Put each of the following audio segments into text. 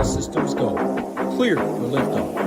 All systems go. Clear for liftoff.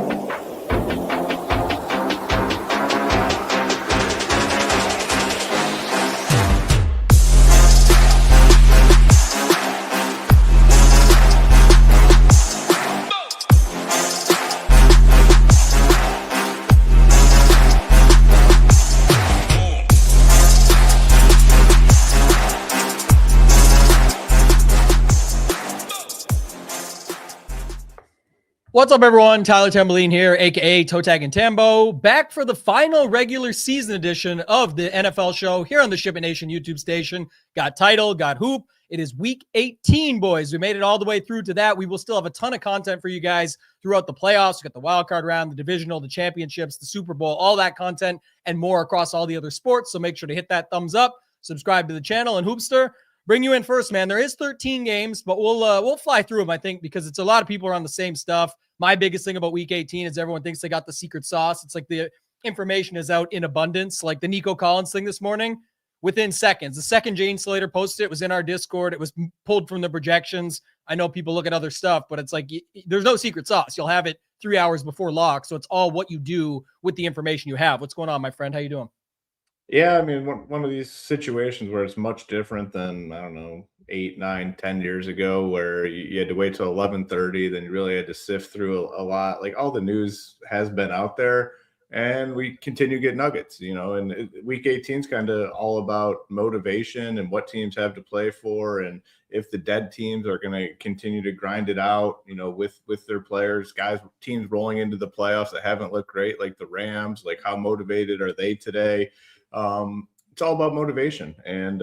What's up, everyone? Tyler Tamboline here, aka ToeTagginTambo, back for the final regular season edition of the NFL show here on the Ship It Nation YouTube station. Got title, got hoop. It is week 18, boys. We made it all the way through to that. We will still have a ton of content for you guys throughout the playoffs. We got the wild card round, the divisional, the championships, the Super Bowl, all that content and more across all the other sports. So make sure to hit that thumbs up, subscribe to the channel, and Hoopster. Bring you in first, man. There is 13 games, but we'll fly through them, I think, because it's a lot of people are on the same stuff. My biggest thing about week 18 is everyone thinks they got the secret sauce. It's like the information is out in abundance, like the Nico Collins thing this morning, within seconds. The second Jane Slater posted it was in our Discord. It was pulled from the projections. I know people look at other stuff, but it's like there's no secret sauce. You'll have it 3 hours before lock, so it's all what you do with the information you have. What's going on, my friend? How you doing? Yeah, I mean, one of these situations where it's much different than, I don't know, 8, 9, 10 years ago, where you had to wait till 11:30, then you really had to sift through a lot. Like, all the news has been out there, and we continue to get nuggets, and week 18 is kind of all about motivation and what teams have to play for, and if the dead teams are going to continue to grind it out, with their players, teams rolling into the playoffs that haven't looked great, like the Rams, like how motivated are they today? It's all about motivation and,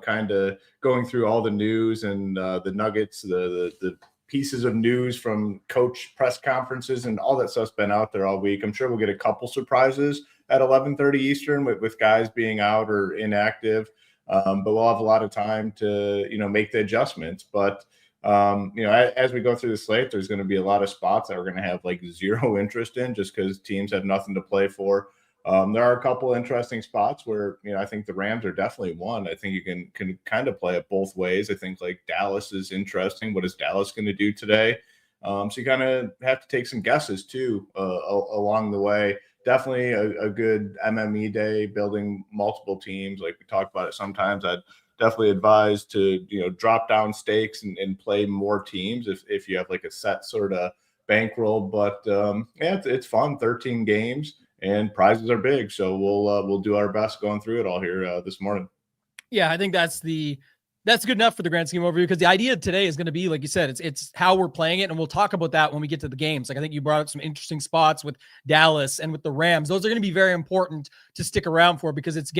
kind of going through all the news and the nuggets, the pieces of news from coach press conferences and all that stuff's been out there all week. I'm sure we'll get a couple surprises at 11:30 Eastern with guys being out or inactive. But we'll have a lot of time to, make the adjustments. But, as we go through the slate, there's going to be a lot of spots that we're going to have like zero interest in just because teams have nothing to play for. There are a couple interesting spots where, I think the Rams are definitely one. I think you can kind of play it both ways. I think like Dallas is interesting. What is Dallas going to do today? So you kind of have to take some guesses too along the way. Definitely a good MME day, building multiple teams. Like we talked about it sometimes. I'd definitely advise to, drop down stakes and play more teams if you have like a set sort of bankroll. But it's fun. 13 games. And prizes are big, so we'll do our best going through it all here this morning. Yeah, I think that's good enough for the grand scheme overview, because the idea today is going to be, like you said, it's how we're playing it, and we'll talk about that when we get to the games. Like I think you brought up some interesting spots with Dallas and with the Rams. Those are going to be very important to stick around for, because it's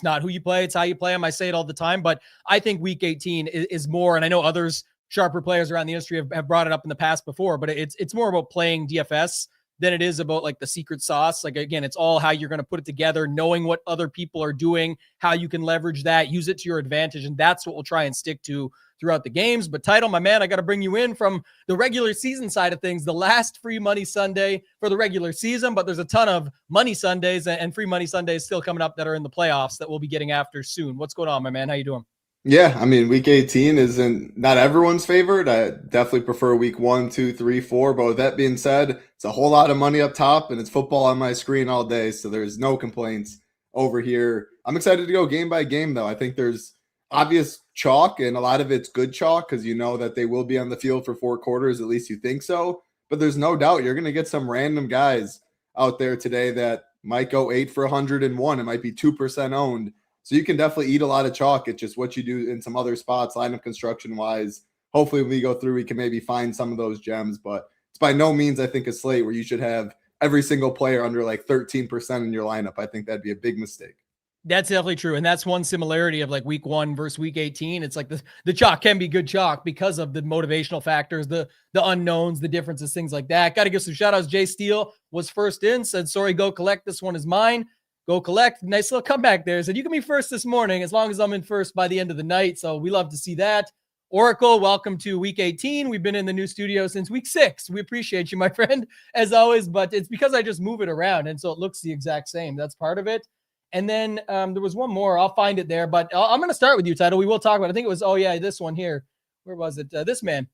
not who you play, it's how you play them. I say it all the time, but I think week 18 is more, and I know others sharper players around the industry have brought it up in the past before, but it's more about playing DFS than it is about like the secret sauce. Like, again, it's all how you're going to put it together, knowing what other people are doing, how you can leverage that, use it to your advantage. And that's what we'll try and stick to throughout the games. But Title, my man, I got to bring you in from the regular season side of things, the last free money Sunday for the regular season, but there's a ton of money Sundays and free money Sundays still coming up that are in the playoffs that we'll be getting after soon. What's going on, my man? How you doing? Yeah, I mean, week 18 isn't not everyone's favorite. I definitely prefer week 1, 2, 3, 4. But with that being said, it's a whole lot of money up top, and it's football on my screen all day, so there's no complaints over here. I'm excited to go game by game, though. I think there's obvious chalk, and a lot of it's good chalk because you know that they will be on the field for 4 quarters, at least you think so. But there's no doubt you're going to get some random guys out there today that might go 8 for 101. It might be 2% owned. So you can definitely eat a lot of chalk. It's just what you do in some other spots, lineup construction wise. Hopefully, when we go through, we can maybe find some of those gems. But it's by no means, I think, a slate where you should have every single player under like 13% in your lineup. I think that'd be a big mistake. That's definitely true. And that's one similarity of like week 1 versus week 18. It's like the chalk can be good chalk because of the motivational factors, the unknowns, the differences, things like that. Got to give some shout outs. Jay Steele was first in, said, sorry, go collect. This one is mine. Go collect. Nice little comeback there. Said, you can be first this morning as long as I'm in first by the end of the night. So we love to see that. Oracle, welcome to week 18. We've been in the new studio since week 6. We appreciate you, my friend, as always, but it's because I just move it around. And so it looks the exact same. That's part of it. And then there was one more. I'll find it there, but I'm going to start with you, Title. We will talk about it. I think it was, this one here. Where was it? This man.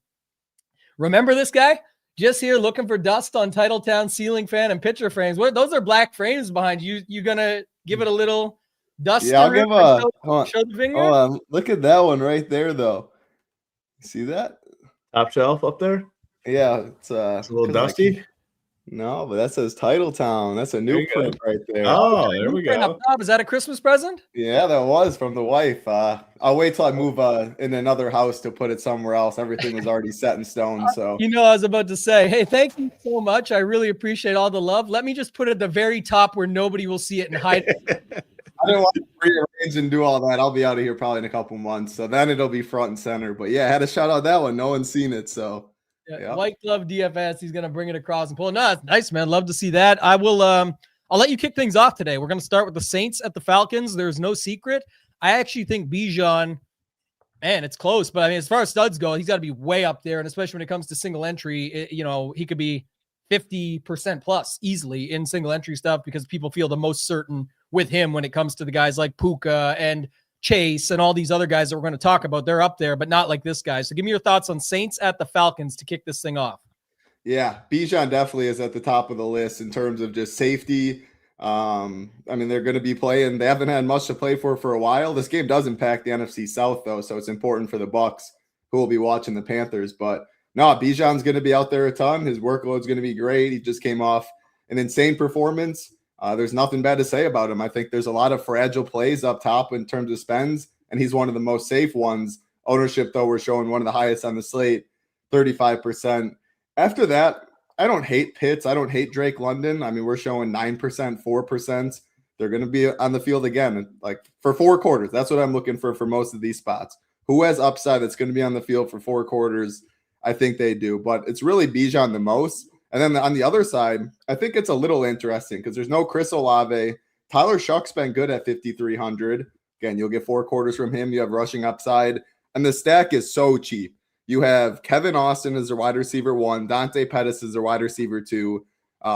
Remember this guy? Just here looking for dust on Titletown ceiling fan and picture frames. What? Those are black frames behind you. You gonna give it a little dust? Yeah, I'll give show the finger. Hold on. Look at that one right there, though. See that? Top shelf up there. Yeah, it's a little dusty. No, but that says Titletown. That's a new print right there. Oh, there we go. Is that a Christmas present? Yeah, that was from the wife. I'll wait till I move in another house to put it somewhere else. Everything was already set in stone. So I was about to say, hey, thank you so much. I really appreciate all the love. Let me just put it at the very top where nobody will see it and hide it. I didn't want to rearrange and do all that. I'll be out of here probably in a couple months. So then it'll be front and center. But yeah, I had to shout out that one. No one's seen it. So yeah. White Glove DFS. He's gonna bring it across and pull it. No, that's nice, man. Love to see that. I will I'll let you kick things off today. We're gonna start with the Saints at the Falcons. There's no secret. I actually think Bijan, man, it's close, but I mean, as far as studs go, he's got to be way up there. And especially when it comes to single entry, he could be 50% plus easily in single entry stuff because people feel the most certain with him when it comes to the guys like Puka and Chase and all these other guys that we're going to talk about. They're up there, but not like this guy. So give me your thoughts on Saints at the Falcons to kick this thing off. Yeah, Bijan definitely is at the top of the list in terms of just safety. I mean, they're going to be playing. They haven't had much to play for a while. This game does impact the NFC South, though, so it's important for the Bucs who will be watching the Panthers. But no, Bijan's going to be out there a ton. His workload's going to be great. He just came off an insane performance. There's nothing bad to say about him. I think there's a lot of fragile plays up top in terms of spends, and he's one of the most safe ones. Ownership, though, we're showing one of the highest on the slate, 35%. After that, I don't hate Pitts. I don't hate Drake London. I mean, we're showing 9%, 4%. They're going to be on the field again, like for 4 quarters. That's what I'm looking for most of these spots. Who has upside that's going to be on the field for 4 quarters? I think they do, but it's really Bijan the most. And then on the other side, I think it's a little interesting because there's no Chris Olave. Tyler Shuck's been good at 5,300. Again, you'll get 4 quarters from him. You have rushing upside. And the stack is so cheap. You have Kevin Austin as their wide receiver 1. Dante Pettis is their wide receiver 2.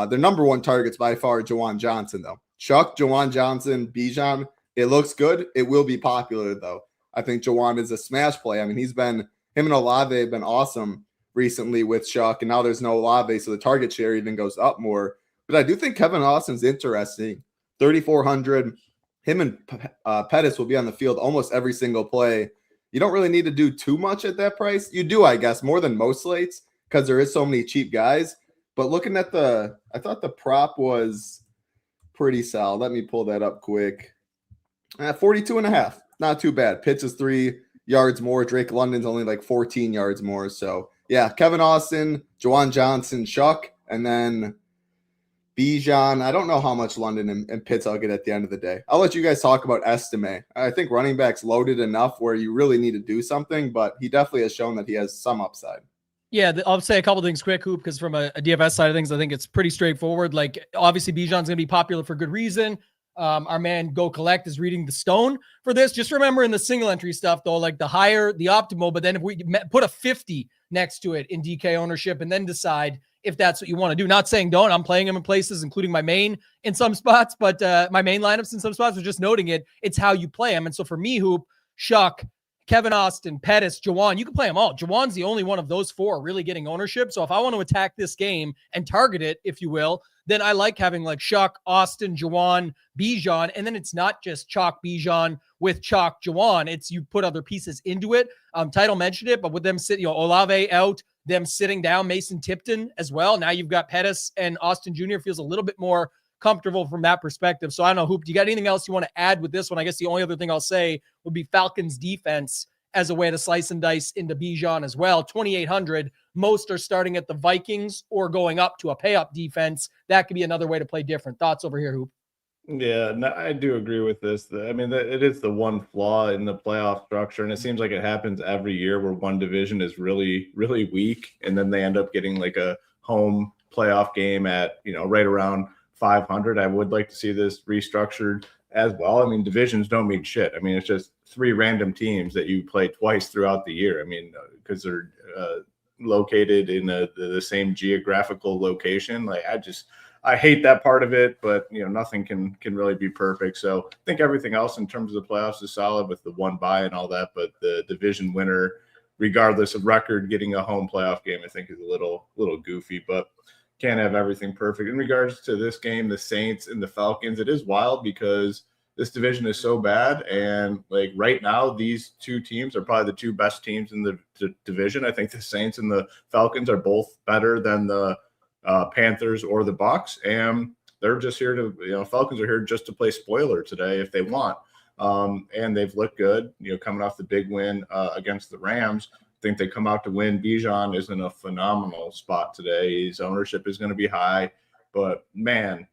Their number 1 target's by far Juwan Johnson, though. Shuck, Juwan Johnson, Bijan. It looks good. It will be popular, though. I think Juwan is a smash play. I mean, him and Olave have been awesome recently with Shuck, and now there's no Olave, so the target share even goes up more. But I do think Kevin Austin's interesting. 3,400. Him and Pettis will be on the field almost every single play. You don't really need to do too much at that price. You do, I guess, more than most slates because there is so many cheap guys. But looking at I thought the prop was pretty solid. Let me pull that up quick. 42.5. Not too bad. Pitts is 3 yards more. Drake London's only like 14 yards more. So yeah, Kevin Austin, Juwan Johnson, Shuck, and then Bijan. I don't know how much London and Pitts I'll get at the end of the day. I'll let you guys talk about Estime. I think running back's loaded enough where you really need to do something, but he definitely has shown that he has some upside. Yeah, I'll say a couple things quick, Hoop, because from a DFS side of things, I think it's pretty straightforward. Like, obviously, Bijan's going to be popular for good reason. Our man Go Collect is reading the stone for this. Just remember in the single entry stuff, though, like the higher, the optimal, but then if we put a 50 next to it in DK ownership and then decide if that's what you want to do. Not saying don't. I'm playing him in places, including my main in some spots, but my main lineups in some spots are just noting it. It's how you play him. And so for me, Hoop, Shuck, Kevin Austin, Pettis, Juwan, you can play them all. Juwan's the only one of those 4 really getting ownership. So if I want to attack this game and target it, if you will, then I like having like Shuck, Austin, Juwan, Bijan. And then it's not just chalk Bijan with chalk Juwan. It's you put other pieces into it. Title mentioned it, but with them sitting, Olave out, them sitting down, Mason Tipton as well. Now you've got Pettis and Austin Jr. feels a little bit more comfortable from that perspective. So I don't know, Hoop, do you got anything else you want to add with this one? I guess the only other thing I'll say would be Falcons defense as a way to slice and dice into Bijan as well. 2,800. Most are starting at the Vikings or going up to a pay-up defense. That could be another way to play different. Thoughts over here, Hoop? Yeah, no, I do agree with this. I mean, it is the one flaw in the playoff structure, and it seems like it happens every year where one division is really, really weak, and then they end up getting like a home playoff game at, right around 500. I would like to see this restructured as well. I mean, divisions don't mean shit. I mean, it's just 3 random teams that you play twice throughout the year. I mean, because they're located in the same geographical location. Like, I hate that part of it, but nothing can really be perfect. So I think everything else in terms of the playoffs is solid with the 1 bye and all that, but the division winner regardless of record, getting a home playoff game, I think is a little goofy, but can't have everything perfect. In regards to this game, the Saints and the Falcons, it is wild because this division is so bad. And like right now, these two teams are probably the two best teams in the division. I think the Saints and the Falcons are both better than the Panthers or the Bucks. And they're just here to, Falcons are here just to play spoiler today if they want. And they've looked good, coming off the big win against the Rams. I think they come out to win. Bijan is in a phenomenal spot today. His ownership is going to be high, but man,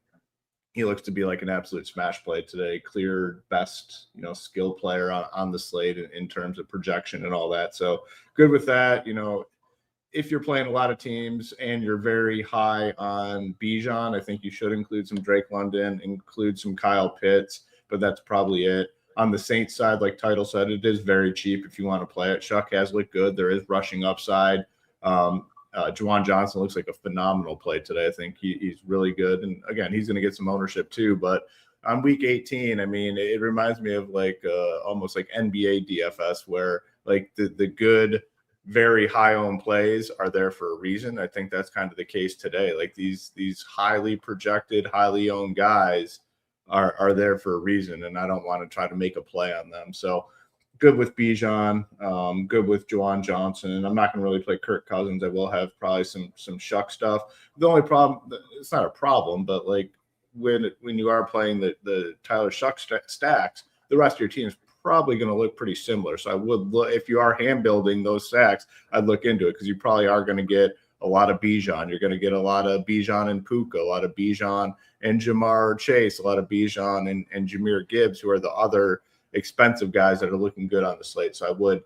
he looks to be like an absolute smash play today. Clear best, skill player on the slate in terms of projection and all that. So good with that. If you're playing a lot of teams and you're very high on Bijan, I think you should include some Drake London, include some Kyle Pitts, but that's probably it. On the Saints side, like Title said, it is very cheap if you want to play it. Shuck has looked good. There is rushing upside. Juwan Johnson looks like a phenomenal play today. I think he's really good. And again, he's going to get some ownership too. But on week 18, I mean, it reminds me of like almost like NBA DFS where like the good, very high owned plays are there for a reason. I think that's kind of the case today. Like these highly projected, highly owned guys are there for a reason. And I don't want to try to make a play on them. So good with Bijan, good with Juwan Johnson. And I'm not going to really play Kirk Cousins. I will have probably some Shuck stuff. The only problem, it's not a problem, but like when you are playing the Tyler Shuck stacks, the rest of your team is probably going to look pretty similar. So I would look, if you are hand building those stacks, I'd look into it because you probably are going to get a lot of Bijan. You're going to get a lot of Bijan and Puka, a lot of Bijan and Jamar Chase, a lot of Bijan and Jahmyr Gibbs, who are the other expensive guys that are looking good on the slate. So I would,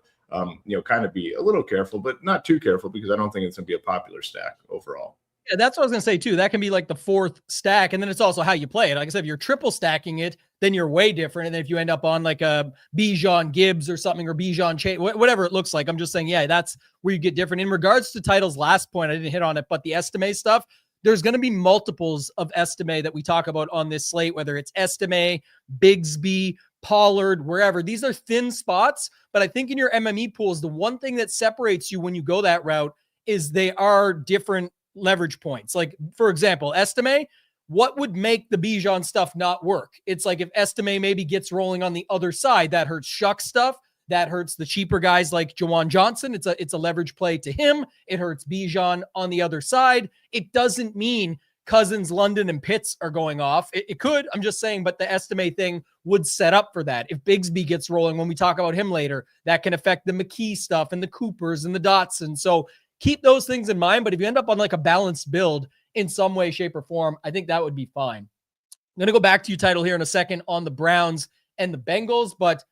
kind of be a little careful, but not too careful because I don't think it's going to be a popular stack overall. Yeah, that's what I was going to say too. That can be like the fourth stack. And then it's also how you play it. Like I said, if you're triple stacking it, then you're way different. And then if you end up on like a Bijan Gibbs or something, or Bijan Chase, whatever it looks like, I'm just saying, yeah, that's where you get different. In regards to Title's last point, I didn't hit on it, but the Estime stuff, there's going to be multiples of Estime that we talk about on this slate, whether it's Estime, Bigsby, Pollard, wherever. These are thin spots, but I think in your MME pools, the one thing that separates you when you go that route is they are different leverage points. Like, for example, Estime, what would make the Bijan stuff not work? It's like if Estime maybe gets rolling on the other side, that hurts Shuck stuff. That hurts the cheaper guys like Juwan Johnson. It's a leverage play to him. It hurts Bijan on the other side. It doesn't mean Cousins, London, and Pitts are going off. It could, I'm just saying, but the Estime thing would set up for that. If Bigsby gets rolling, when we talk about him later, that can affect the McKee stuff and the Coopers and the Dotson. So keep those things in mind. But if you end up on like a balanced build in some way, shape, or form, I think that would be fine. I'm going to go back to you, Title, here in a second on the Browns and the Bengals, but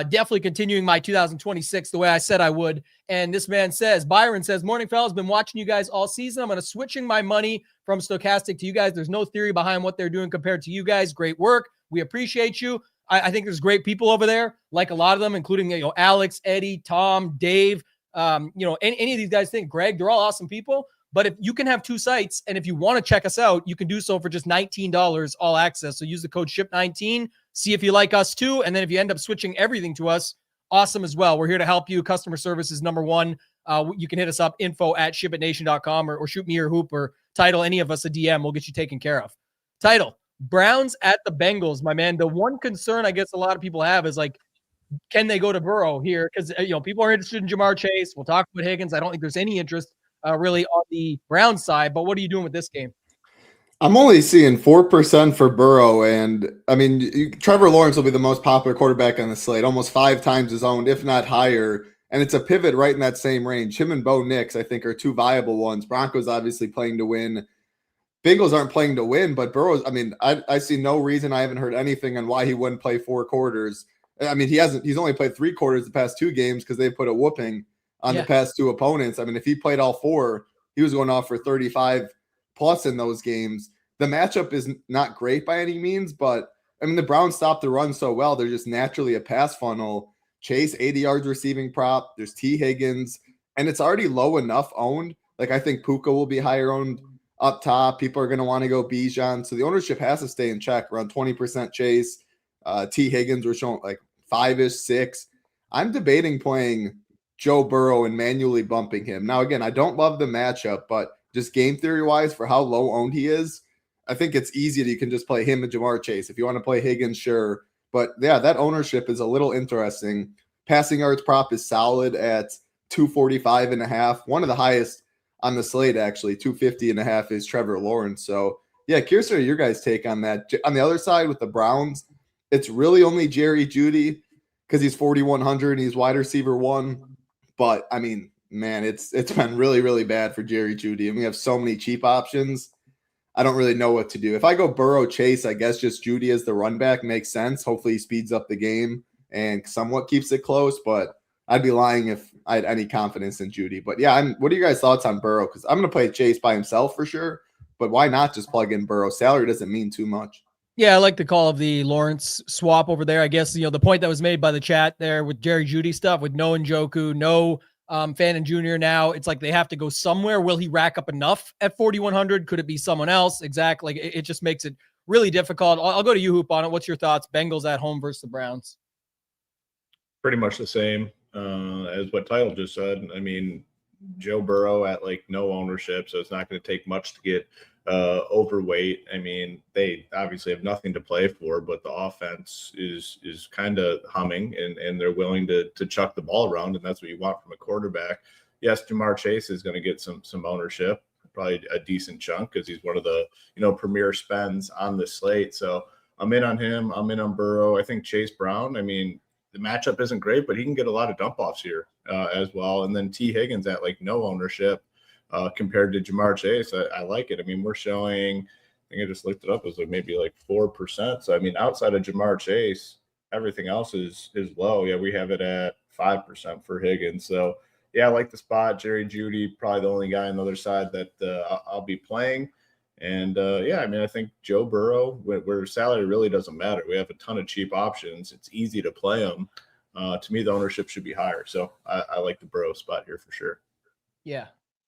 definitely continuing my 2026 the way I said I would. And this man says, Byron says, morning, fellas, been watching you guys all season. I'm going to switching my money from Stochastic to you guys. There's no theory behind what they're doing compared to you guys. Great work. We appreciate you. I think there's great people over there, like a lot of them, including, Alex, Eddie, Tom, Dave, any of these guys think, Greg, they're all awesome people. But if you can have two sites, and if you want to check us out, you can do so for just $19 all access. So use the code SHIP19, see if you like us too. And then if you end up switching everything to us, awesome as well. We're here to help you. Customer service is number one. You can hit us up, info@shipitnation.com, or shoot me or Hoop or Title, any of us a DM. We'll get you taken care of. Title, Browns at the Bengals, my man. The one concern I guess a lot of people have is like, can they go to Burrow here? Because, people are interested in Jamar Chase. We'll talk about Higgins. I don't think there's any interest really on the Browns side, but what are you doing with this game? I'm only seeing 4% for Burrow, and I mean, Trevor Lawrence will be the most popular quarterback on the slate, almost 5 times his own, if not higher, and it's a pivot right in that same range. Him and Bo Nix, I think, are two viable ones. Broncos obviously playing to win. Bengals aren't playing to win, but Burrow's, I see no reason. I haven't heard anything on why he wouldn't play 4 quarters. He's only played 3 quarters the past 2 games because they put a whooping on the past 2 opponents. If he played all 4, he was going off for 35 plus in those games. The matchup is not great by any means, but the Browns stopped the run so well. They're just naturally a pass funnel. Chase, 80 yards receiving prop. There's T. Higgins, and it's already low enough owned. Like, I think Puka will be higher owned up top. People are going to want to go Bijan. So the ownership has to stay in check, around 20% Chase. T. Higgins, we're showing like 5-ish, 6. I'm debating playing Joe Burrow and manually bumping him. Now, again, I don't love the matchup, but just game theory wise, for how low owned he is, I think it's easy that you can just play him and Jamar Chase. If you want to play Higgins, sure. But yeah, that ownership is a little interesting. Passing yards prop is solid at 245.5. One of the highest on the slate, actually. 250.5 is Trevor Lawrence. So yeah, curious to your guys' take on that. On the other side with the Browns, it's really only Jerry Jeudy because he's 4,100 and he's wide receiver 1. But I mean, man, it's been really, really bad for Jerry Jeudy. And we have so many cheap options. I don't really know what to do. If I go Burrow Chase, I guess just Jeudy as the run back makes sense. Hopefully he speeds up the game and somewhat keeps it close. But I'd be lying if I had any confidence in Jeudy. But yeah, what are you guys' thoughts on Burrow? Because I'm going to play Chase by himself for sure. But why not just plug in Burrow? Salary doesn't mean too much. Yeah, I like the call of the Lawrence swap over there. I guess, the point that was made by the chat there with Jerry Jeudy stuff, with no Njoku, no Fannin Jr. now, it's like they have to go somewhere. Will he rack up enough at 4,100? Could it be someone else? Exactly. Like, it just makes it really difficult. I'll go to you, Hoop, on it. What's your thoughts? Bengals at home versus the Browns. Pretty much the same as what Title just said. I mean, Joe Burrow at like no ownership, so it's not going to take much to get overweight. I mean, they obviously have nothing to play for, but the offense is kind of humming, and they're willing to chuck the ball around, and that's what you want from a quarterback. Yes, Jamar Chase is going to get some ownership, probably a decent chunk, because he's one of the premier spends on the slate. So I'm in on him. I'm in on Burrow. I think Chase Brown, I mean, the matchup isn't great, but he can get a lot of dump offs here as well. And then T. Higgins at like no ownership. Compared to Jamar Chase, I like it. I mean, we're showing, I think I just looked it up, as like maybe like 4%. So I mean, outside of Jamar Chase, everything else is low. Yeah, we have it at 5% for Higgins. So yeah, I like the spot. Jerry Jeudy, probably the only guy on the other side that I'll be playing. And yeah, I mean, I think Joe Burrow, where salary really doesn't matter. We have a ton of cheap options. It's easy to play them. To me, the ownership should be higher. So I like the Burrow spot here for sure. Yeah.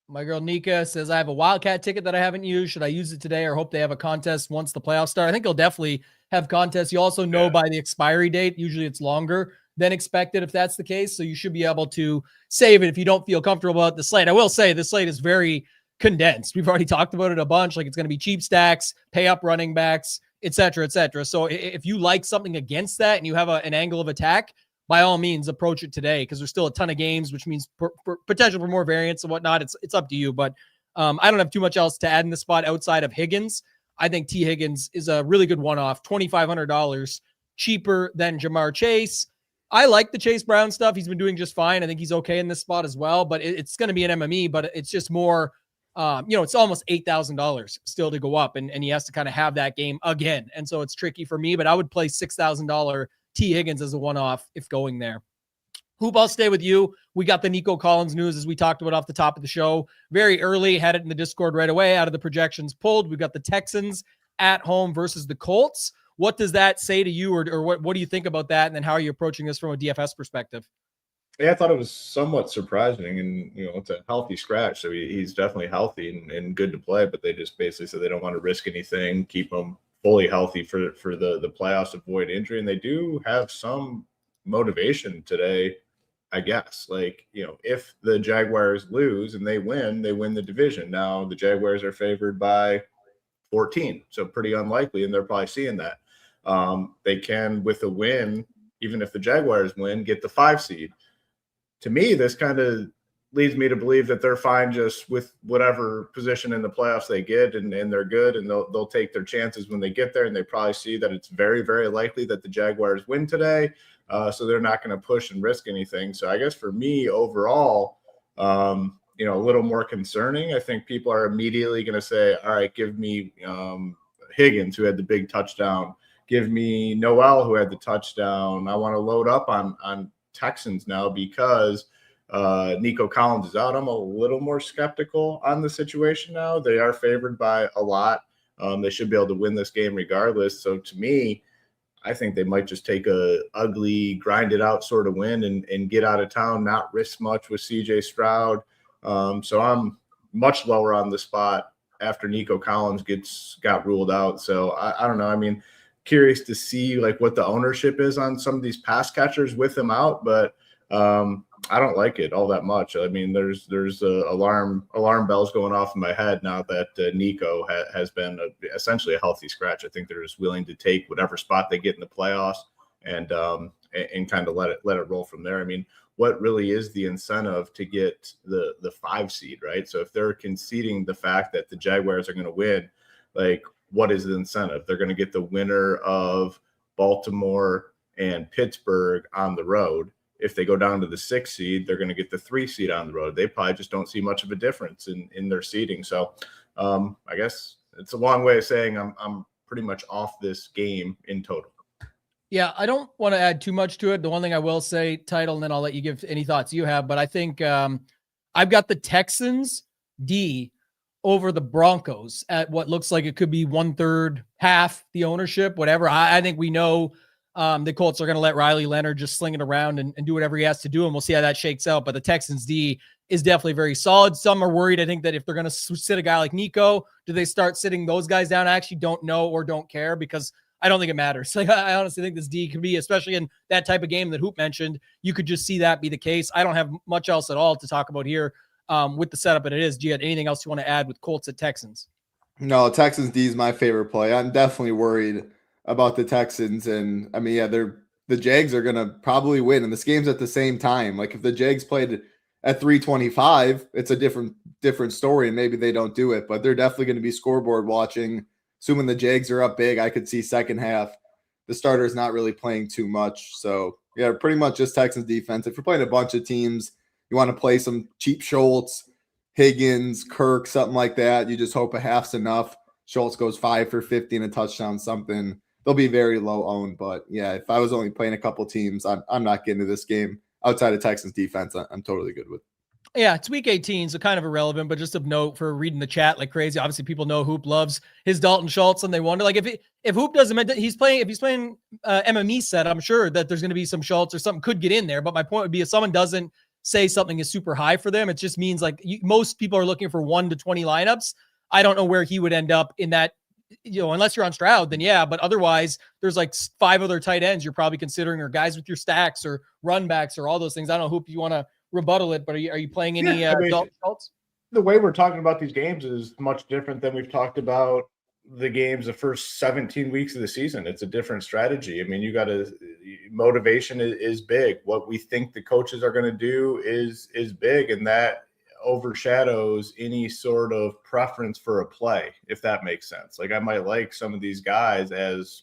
My girl Nika says, I have a Wildcat ticket that I haven't used. Should I use it today or hope they have a contest once the playoffs start? I think they'll definitely have contests. You also know by the expiry date, usually it's longer than expected if that's the case. So you should be able to save it if you don't feel comfortable about the slate. I will say the slate is very condensed. We've already talked about it a bunch. Like, it's going to be cheap stacks, pay up running backs, et cetera, et cetera. So if you like something against that and you have an angle of attack, by all means, approach it today, because there's still a ton of games, which means potential for more variance and whatnot. It's up to you, but I don't have too much else to add in the spot outside of Higgins. I think T. Higgins is a really good one-off, $2,500 cheaper than Jamar Chase. I like the Chase Brown stuff. He's been doing just fine. I think he's okay in this spot as well, but it's going to be an MME, but it's just more, it's almost $8,000 still to go up, and he has to kind of have that game again. And so it's tricky for me, but I would play $6,000 T. Higgins as a one-off if going there. Hoop, I'll stay with you. We got the Nico Collins news, as we talked about off the top of the show. Very early, had it in the Discord right away, out of the projections pulled. We've got the Texans at home versus the Colts. What does that say to you, or what do you think about that? And then how are you approaching this from a DFS perspective? Yeah, I thought it was somewhat surprising, and it's a healthy scratch, so he's definitely healthy and good to play. But they just basically said they don't want to risk anything, keep him fully healthy for the playoffs, avoid injury, and they do have some motivation today, I guess. Like, if the Jaguars lose and they win the division. Now the Jaguars are favored by 14, so pretty unlikely, and they're probably seeing that. They can, with a win, even if the Jaguars win, get the 5 seed. To me, this kind of leads me to believe that they're fine just with whatever position in the playoffs they get, and they're good, and they'll take their chances when they get there, and they probably see that it's very, very likely that the Jaguars win today, so they're not going to push and risk anything. So I guess for me overall, a little more concerning. I think people are immediately going to say, all right, give me Higgins, who had the big touchdown. Give me Noel, who had the touchdown. I want to load up on Texans now because Nico Collins is out. I'm a little more skeptical on the situation now. They are favored by a lot. They should be able to win this game regardless. So to me, I think they might just take a ugly, grind it out sort of win and get out of town, not risk much with CJ Stroud. So I'm much lower on the spot after Nico Collins got ruled out. So I don't know. I mean, curious to see like what the ownership is on some of these pass catchers with him out, but I don't like it all that much. I mean, there's alarm bells going off in my head now that Nico has been essentially a healthy scratch. I think they're just willing to take whatever spot they get in the playoffs and kind of let it roll from there. I mean, what really is the incentive to get the 5 seed, right? So if they're conceding the fact that the Jaguars are going to win, like, what is the incentive? They're going to get the winner of Baltimore and Pittsburgh on the road. If they go down to the 6 seed, they're going to get the 3 seed on the road. They probably just don't see much of a difference in their seeding. So I guess it's a long way of saying I'm pretty much off this game in total. Yeah, I don't want to add too much to it. The one thing I will say, title, and then I'll let you give any thoughts you have. But I think I've got the Texans D over the Broncos at what looks like it could be 1/3, half the ownership, whatever. I think we know the Colts are going to let Riley Leonard just sling it around and do whatever he has to do, and we'll see how that shakes out. But the Texans D is definitely very solid. Some are worried, I think, that if they're going to sit a guy like Nico, do they start sitting those guys down? I actually don't know or don't care because I don't think it matters. Like, I honestly think this D could be, especially in that type of game that Hoop mentioned, you could just see that be the case. I don't have much else at all to talk about here with the setup that it is. Do you have anything else you want to add with Colts at Texans? No, Texans D is my favorite play. I'm definitely worried about the Texans. And I mean, yeah, the Jags are going to probably win. And this game's at the same time. Like if the Jags played at 325, it's a different story. And maybe they don't do it, but they're definitely going to be scoreboard watching. Assuming the Jags are up big, I could see second half. The starter's not really playing too much. So yeah, pretty much just Texans defense. If you're playing a bunch of teams, you want to play some cheap Schultz, Higgins, Kirk, something like that. You just hope a half's enough. Schultz goes 5 for 50 and a touchdown, something. They'll be very low owned. But yeah, if I was only playing a couple teams, I'm not getting to this game outside of Texans defense. I'm totally good with. Yeah, it's week 18, so kind of irrelevant, but just of note for reading the chat like crazy. Obviously, people know Hoop loves his Dalton Schultz, and they wonder, like, if Hoop doesn't, if he's playing MME set, I'm sure that there's going to be some Schultz or something could get in there. But my point would be, if someone doesn't say something is super high for them, it just means like most people are looking for 1 to 20 lineups. I don't know where he would end up in that, unless you're on Stroud, then yeah. But otherwise, there's like 5 other tight ends you're probably considering, or guys with your stacks or run backs or all those things. I don't know, Hoop, you want to rebuttal it, but are you playing any Dalton Schultz? The way we're talking about these games is much different than we've talked about the games the first 17 weeks of the season. It's a different strategy. I mean, motivation is big. What we think the coaches are going to do is big, and that overshadows any sort of preference for a play, if that makes sense. Like, I might like some of these guys as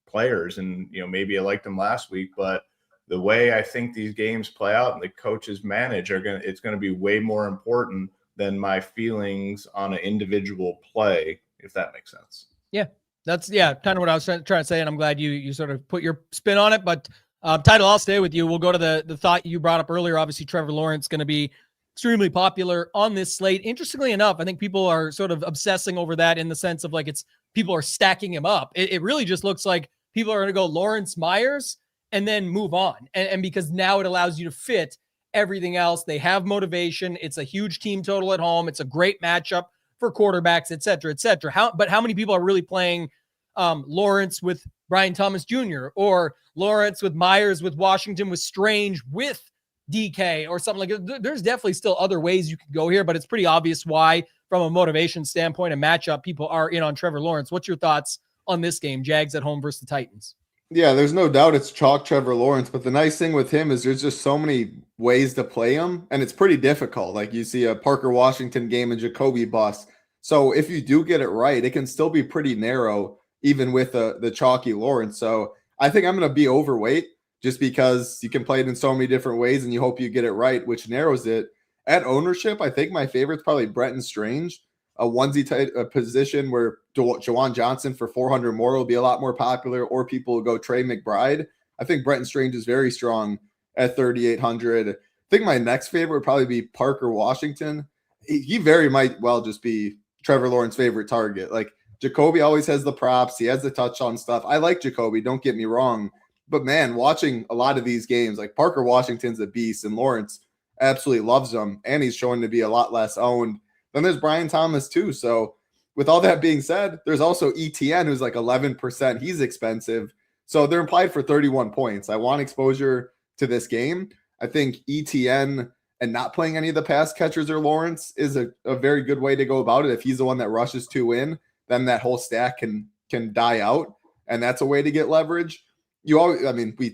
players, and maybe I liked them last week, but the way I think these games play out and the coaches manage it's going to be way more important than my feelings on an individual play, if that makes sense. Yeah, that's kind of what I was trying to say, and I'm glad you sort of put your spin on it. But title, I'll stay with you. We'll go to the thought you brought up earlier. Obviously, Trevor Lawrence going to be extremely popular on this slate. Interestingly enough, I think people are sort of obsessing over that in the sense of like people are stacking him up. It really just looks like people are going to go Lawrence, Myers, and then move on. And because now it allows you to fit everything else. They have motivation. It's a huge team total at home. It's a great matchup for quarterbacks, et cetera, et cetera. How many people are really playing Lawrence with Brian Thomas Jr. or Lawrence with Myers, with Washington, with Strange, with DK or something like that? There's definitely still other ways you could go here, but it's pretty obvious why, from a motivation standpoint and matchup, people are in on Trevor Lawrence. What's your thoughts on this game, Jags at home versus the Titans? Yeah, there's no doubt it's chalk Trevor Lawrence, but the nice thing with him is there's just so many ways to play him, and it's pretty difficult. Like you see a Parker Washington game and Jacoby bust. So if you do get it right, it can still be pretty narrow, even with the chalky Lawrence. So I think I'm going to be overweight just because you can play it in so many different ways, and you hope you get it right, which narrows it. At ownership, I think my favorite's probably Brenton Strange, a onesie type position where Jawan Johnson for 400 more will be a lot more popular, or people will go Trey McBride. I think Brenton Strange is very strong at 3,800. I think my next favorite would probably be Parker Washington. He very might well just be Trevor Lawrence's favorite target. Like Jacoby always has the props. He has the touchdown stuff. I like Jacoby, don't get me wrong. But man, watching a lot of these games, like Parker Washington's a beast, and Lawrence absolutely loves him, and he's showing to be a lot less owned. Then there's Brian Thomas too. So with all that being said, there's also ETN, who's like 11%. He's expensive. So they're implied for 31 points. I want exposure to this game. I think ETN and not playing any of the pass catchers or Lawrence is a very good way to go about it. If he's the one that rushes 2 in, then that whole stack can die out, and that's a way to get leverage. We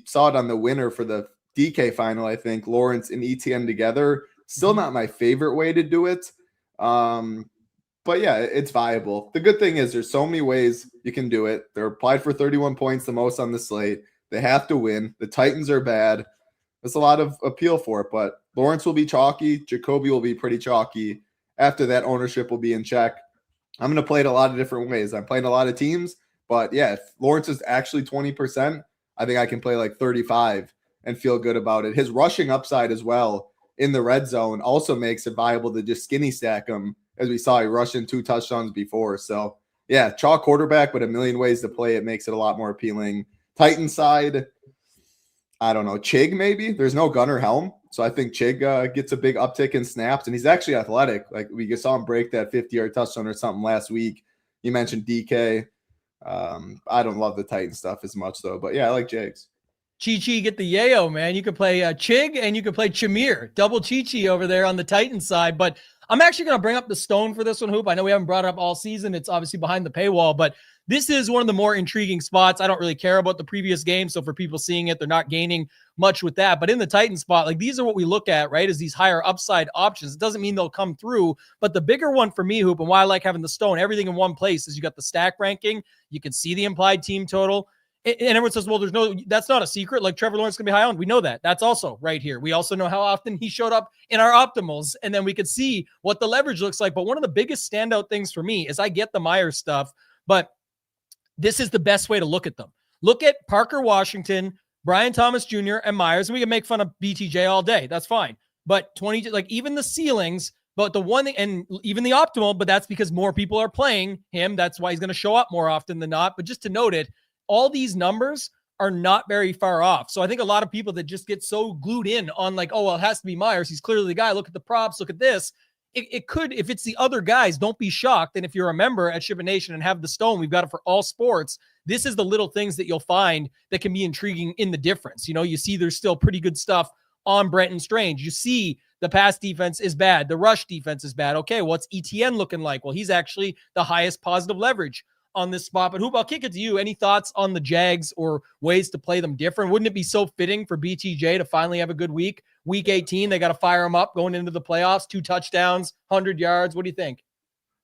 saw it on the winner for the DK final. I think Lawrence and ETN together, still not my favorite way to do it. But yeah, it's viable. The good thing is there's so many ways you can do it. They're applied for 31 points, the most on the slate. They have to win. The Titans are bad. There's a lot of appeal for it, but Lawrence will be chalky. Jacoby will be pretty chalky. After that, ownership will be in check. I'm going to play it a lot of different ways. I'm playing a lot of teams, but yeah, if Lawrence is actually 20%, I think I can play like 35 and feel good about it. His rushing upside as well in the red zone also makes it viable to just skinny stack him. As we saw, he rushed in 2 touchdowns before. So yeah, chalk quarterback, but a million ways to play it makes it a lot more appealing. Titan side, I don't know, Chig maybe. There's no gunner helm. So I think Chig gets a big uptick in snaps, and he's actually athletic. Like we just saw him break that 50-yard touchdown or something last week. You mentioned DK. I don't love the Titan stuff as much though, but yeah, I like Jags. Chi-Chi, get the yayo, man. You could play Chig and you could play Chamir. Double Chi-Chi over there on the Titan side. But I'm actually going to bring up the stone for this one, Hoop. I know we haven't brought it up all season. It's obviously behind the paywall, but this is one of the more intriguing spots. I don't really care about the previous game, so for people seeing it, they're not gaining much with that. But in the Titan spot, like these are what we look at, right, is these higher upside options. It doesn't mean they'll come through, but the bigger one for me, Hoop, and why I like having the stone, everything in one place, is you got the stack ranking. You can see the implied team total. And everyone says, well, that's not a secret. Like Trevor Lawrence can be high owned. We know that. That's also right here. We also know how often he showed up in our optimals, and then we could see what the leverage looks like. But one of the biggest standout things for me is I get the Myers stuff, but this is the best way to look at them. Look at Parker Washington, Brian Thomas Jr., and Myers, and we can make fun of BTJ all day. That's fine. But 20, like even the ceilings, but the one thing, and even the optimal, but that's because more people are playing him. That's why he's going to show up more often than not. But just to note it, all these numbers are not very far off. So I think a lot of people that just get so glued in on like, oh, well, it has to be Myers. He's clearly the guy. Look at the props. Look at this. It could, if it's the other guys, don't be shocked. And if you're a member at Shipping Nation and have the stone, we've got it for all sports. This is the little things that you'll find that can be intriguing in the difference. You know, you see there's still pretty good stuff on Brenton Strange. You see the pass defense is bad. The rush defense is bad. Okay, what's ETN looking like? Well, he's actually the highest positive leverage on this spot. But Hoop, I'll kick it to you. Any thoughts on the Jags or ways to play them different? Wouldn't it be so fitting for BTJ to finally have a good week? Week 18, they got to fire him up going into the playoffs, 2 touchdowns, 100 yards. What do you think?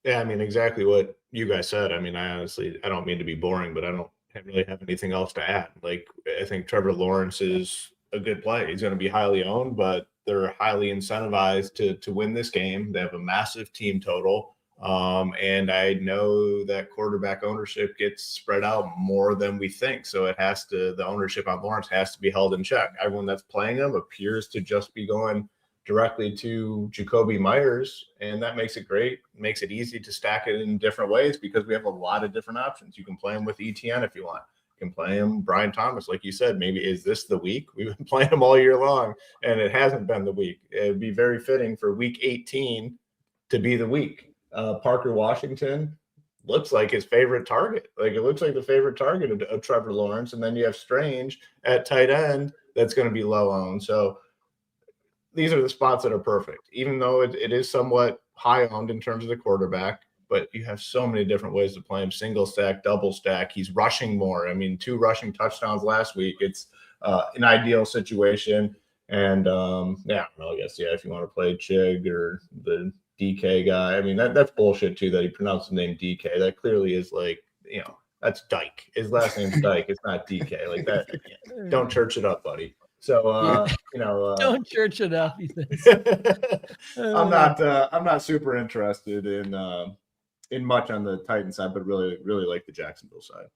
Yeah, I mean, exactly what you guys said. I mean, I don't mean to be boring, but I don't really have anything else to add. Like, I think Trevor Lawrence is a good play. He's going to be highly owned, but they're highly incentivized to win this game. They have a massive team total. And I know that quarterback ownership gets spread out more than we think. So the ownership on Lawrence has to be held in check. Everyone that's playing him appears to just be going directly to Jacoby Myers, and that makes it great. Makes it easy to stack it in different ways because we have a lot of different options. You can play him with ETN if you want. You can play him Brian Thomas, like you said. Maybe is this the week? We've been playing him all year long, and it hasn't been the week. It would be very fitting for week 18 to be the week. Parker Washington looks like his favorite target. Like it looks like the favorite target of Trevor Lawrence. And then you have Strange at tight end that's going to be low owned. So these are the spots that are perfect, even though it is somewhat high owned in terms of the quarterback, but you have so many different ways to play him. Single stack, double stack. He's rushing more. I mean, 2 rushing touchdowns last week. It's an ideal situation. And I guess, if you want to play Chig or the DK guy. I mean, that's bullshit too that he pronounced the name DK. That clearly is like, that's Dyke. His last name's Dyke. It's not DK. Like that. Don't church it up, buddy. So don't church it up. I'm not super interested in much on the Titan side, but really like the Jacksonville side.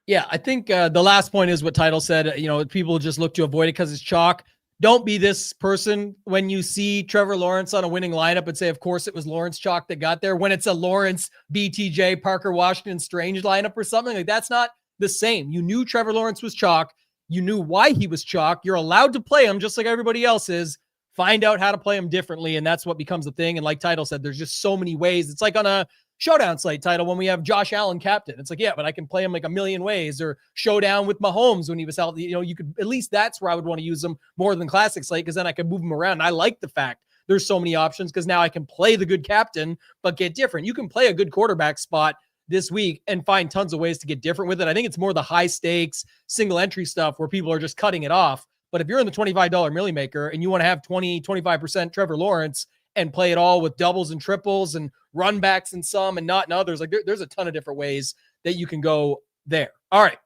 Yeah, I think the last point is what Title said. People just look to avoid it because it's chalk. Don't be this person when you see Trevor Lawrence on a winning lineup and say, of course, it was Lawrence chalk that got there. When it's a Lawrence, BTJ, Parker Washington, Strange lineup or something, like that's not the same. You knew Trevor Lawrence was chalk. You knew why he was chalk. You're allowed to play him just like everybody else is. Find out how to play him differently, and that's what becomes the thing. And like Title said, there's just so many ways. It's like on a showdown slate title when we have Josh Allen captain. It's like, yeah, but I can play him like a million ways, or showdown with Mahomes when he was out. You could, at least that's where I would want to use him more than classic slate, because then I could move him around. And I like the fact there's so many options, because now I can play the good captain, but get different. You can play a good quarterback spot this week and find tons of ways to get different with it. I think it's more the high stakes single entry stuff where people are just cutting it off. But if you're in the $25 Millie Maker and you want to have 25% Trevor Lawrence and play it all with doubles and triples and run backs in some and not in others, like there's a ton of different ways that you can go there. All right,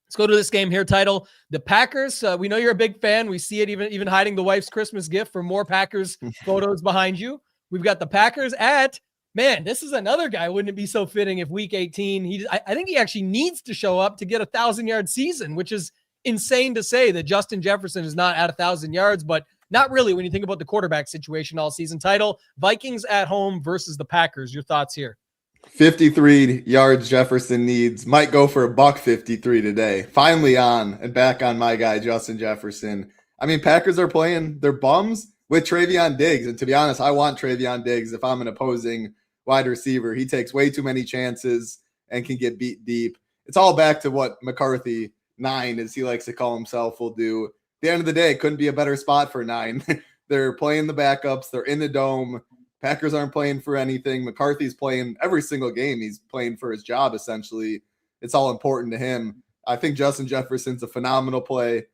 let's go to this game here. Title, the Packers. We know you're a big fan. We see it even hiding the wife's Christmas gift for more Packers photos behind you. We've got the Packers at, man, this is another guy. Wouldn't it be so fitting if week 18, I think he actually needs to show up to get a 1,000-yard season, which is insane to say that Justin Jefferson is not at 1,000 yards, but not really when you think about the quarterback situation all season. Title, Vikings at home versus the Packers. Your thoughts here? 53 yards Jefferson needs. Might go for $153 today. Finally on and back on my guy, Justin Jefferson. I mean, Packers are playing their bums with Travion Diggs. And to be honest, I want Travion Diggs if I'm an opposing wide receiver. He takes way too many chances and can get beat deep. It's all back to what McCarthy, 9, as he likes to call himself, will do. At the end of the day, it couldn't be a better spot for 9. They're playing the backups. They're in the dome. Packers aren't playing for anything. McCarthy's playing every single game. He's playing for his job, essentially. It's all important to him. I think Justin Jefferson's a phenomenal play.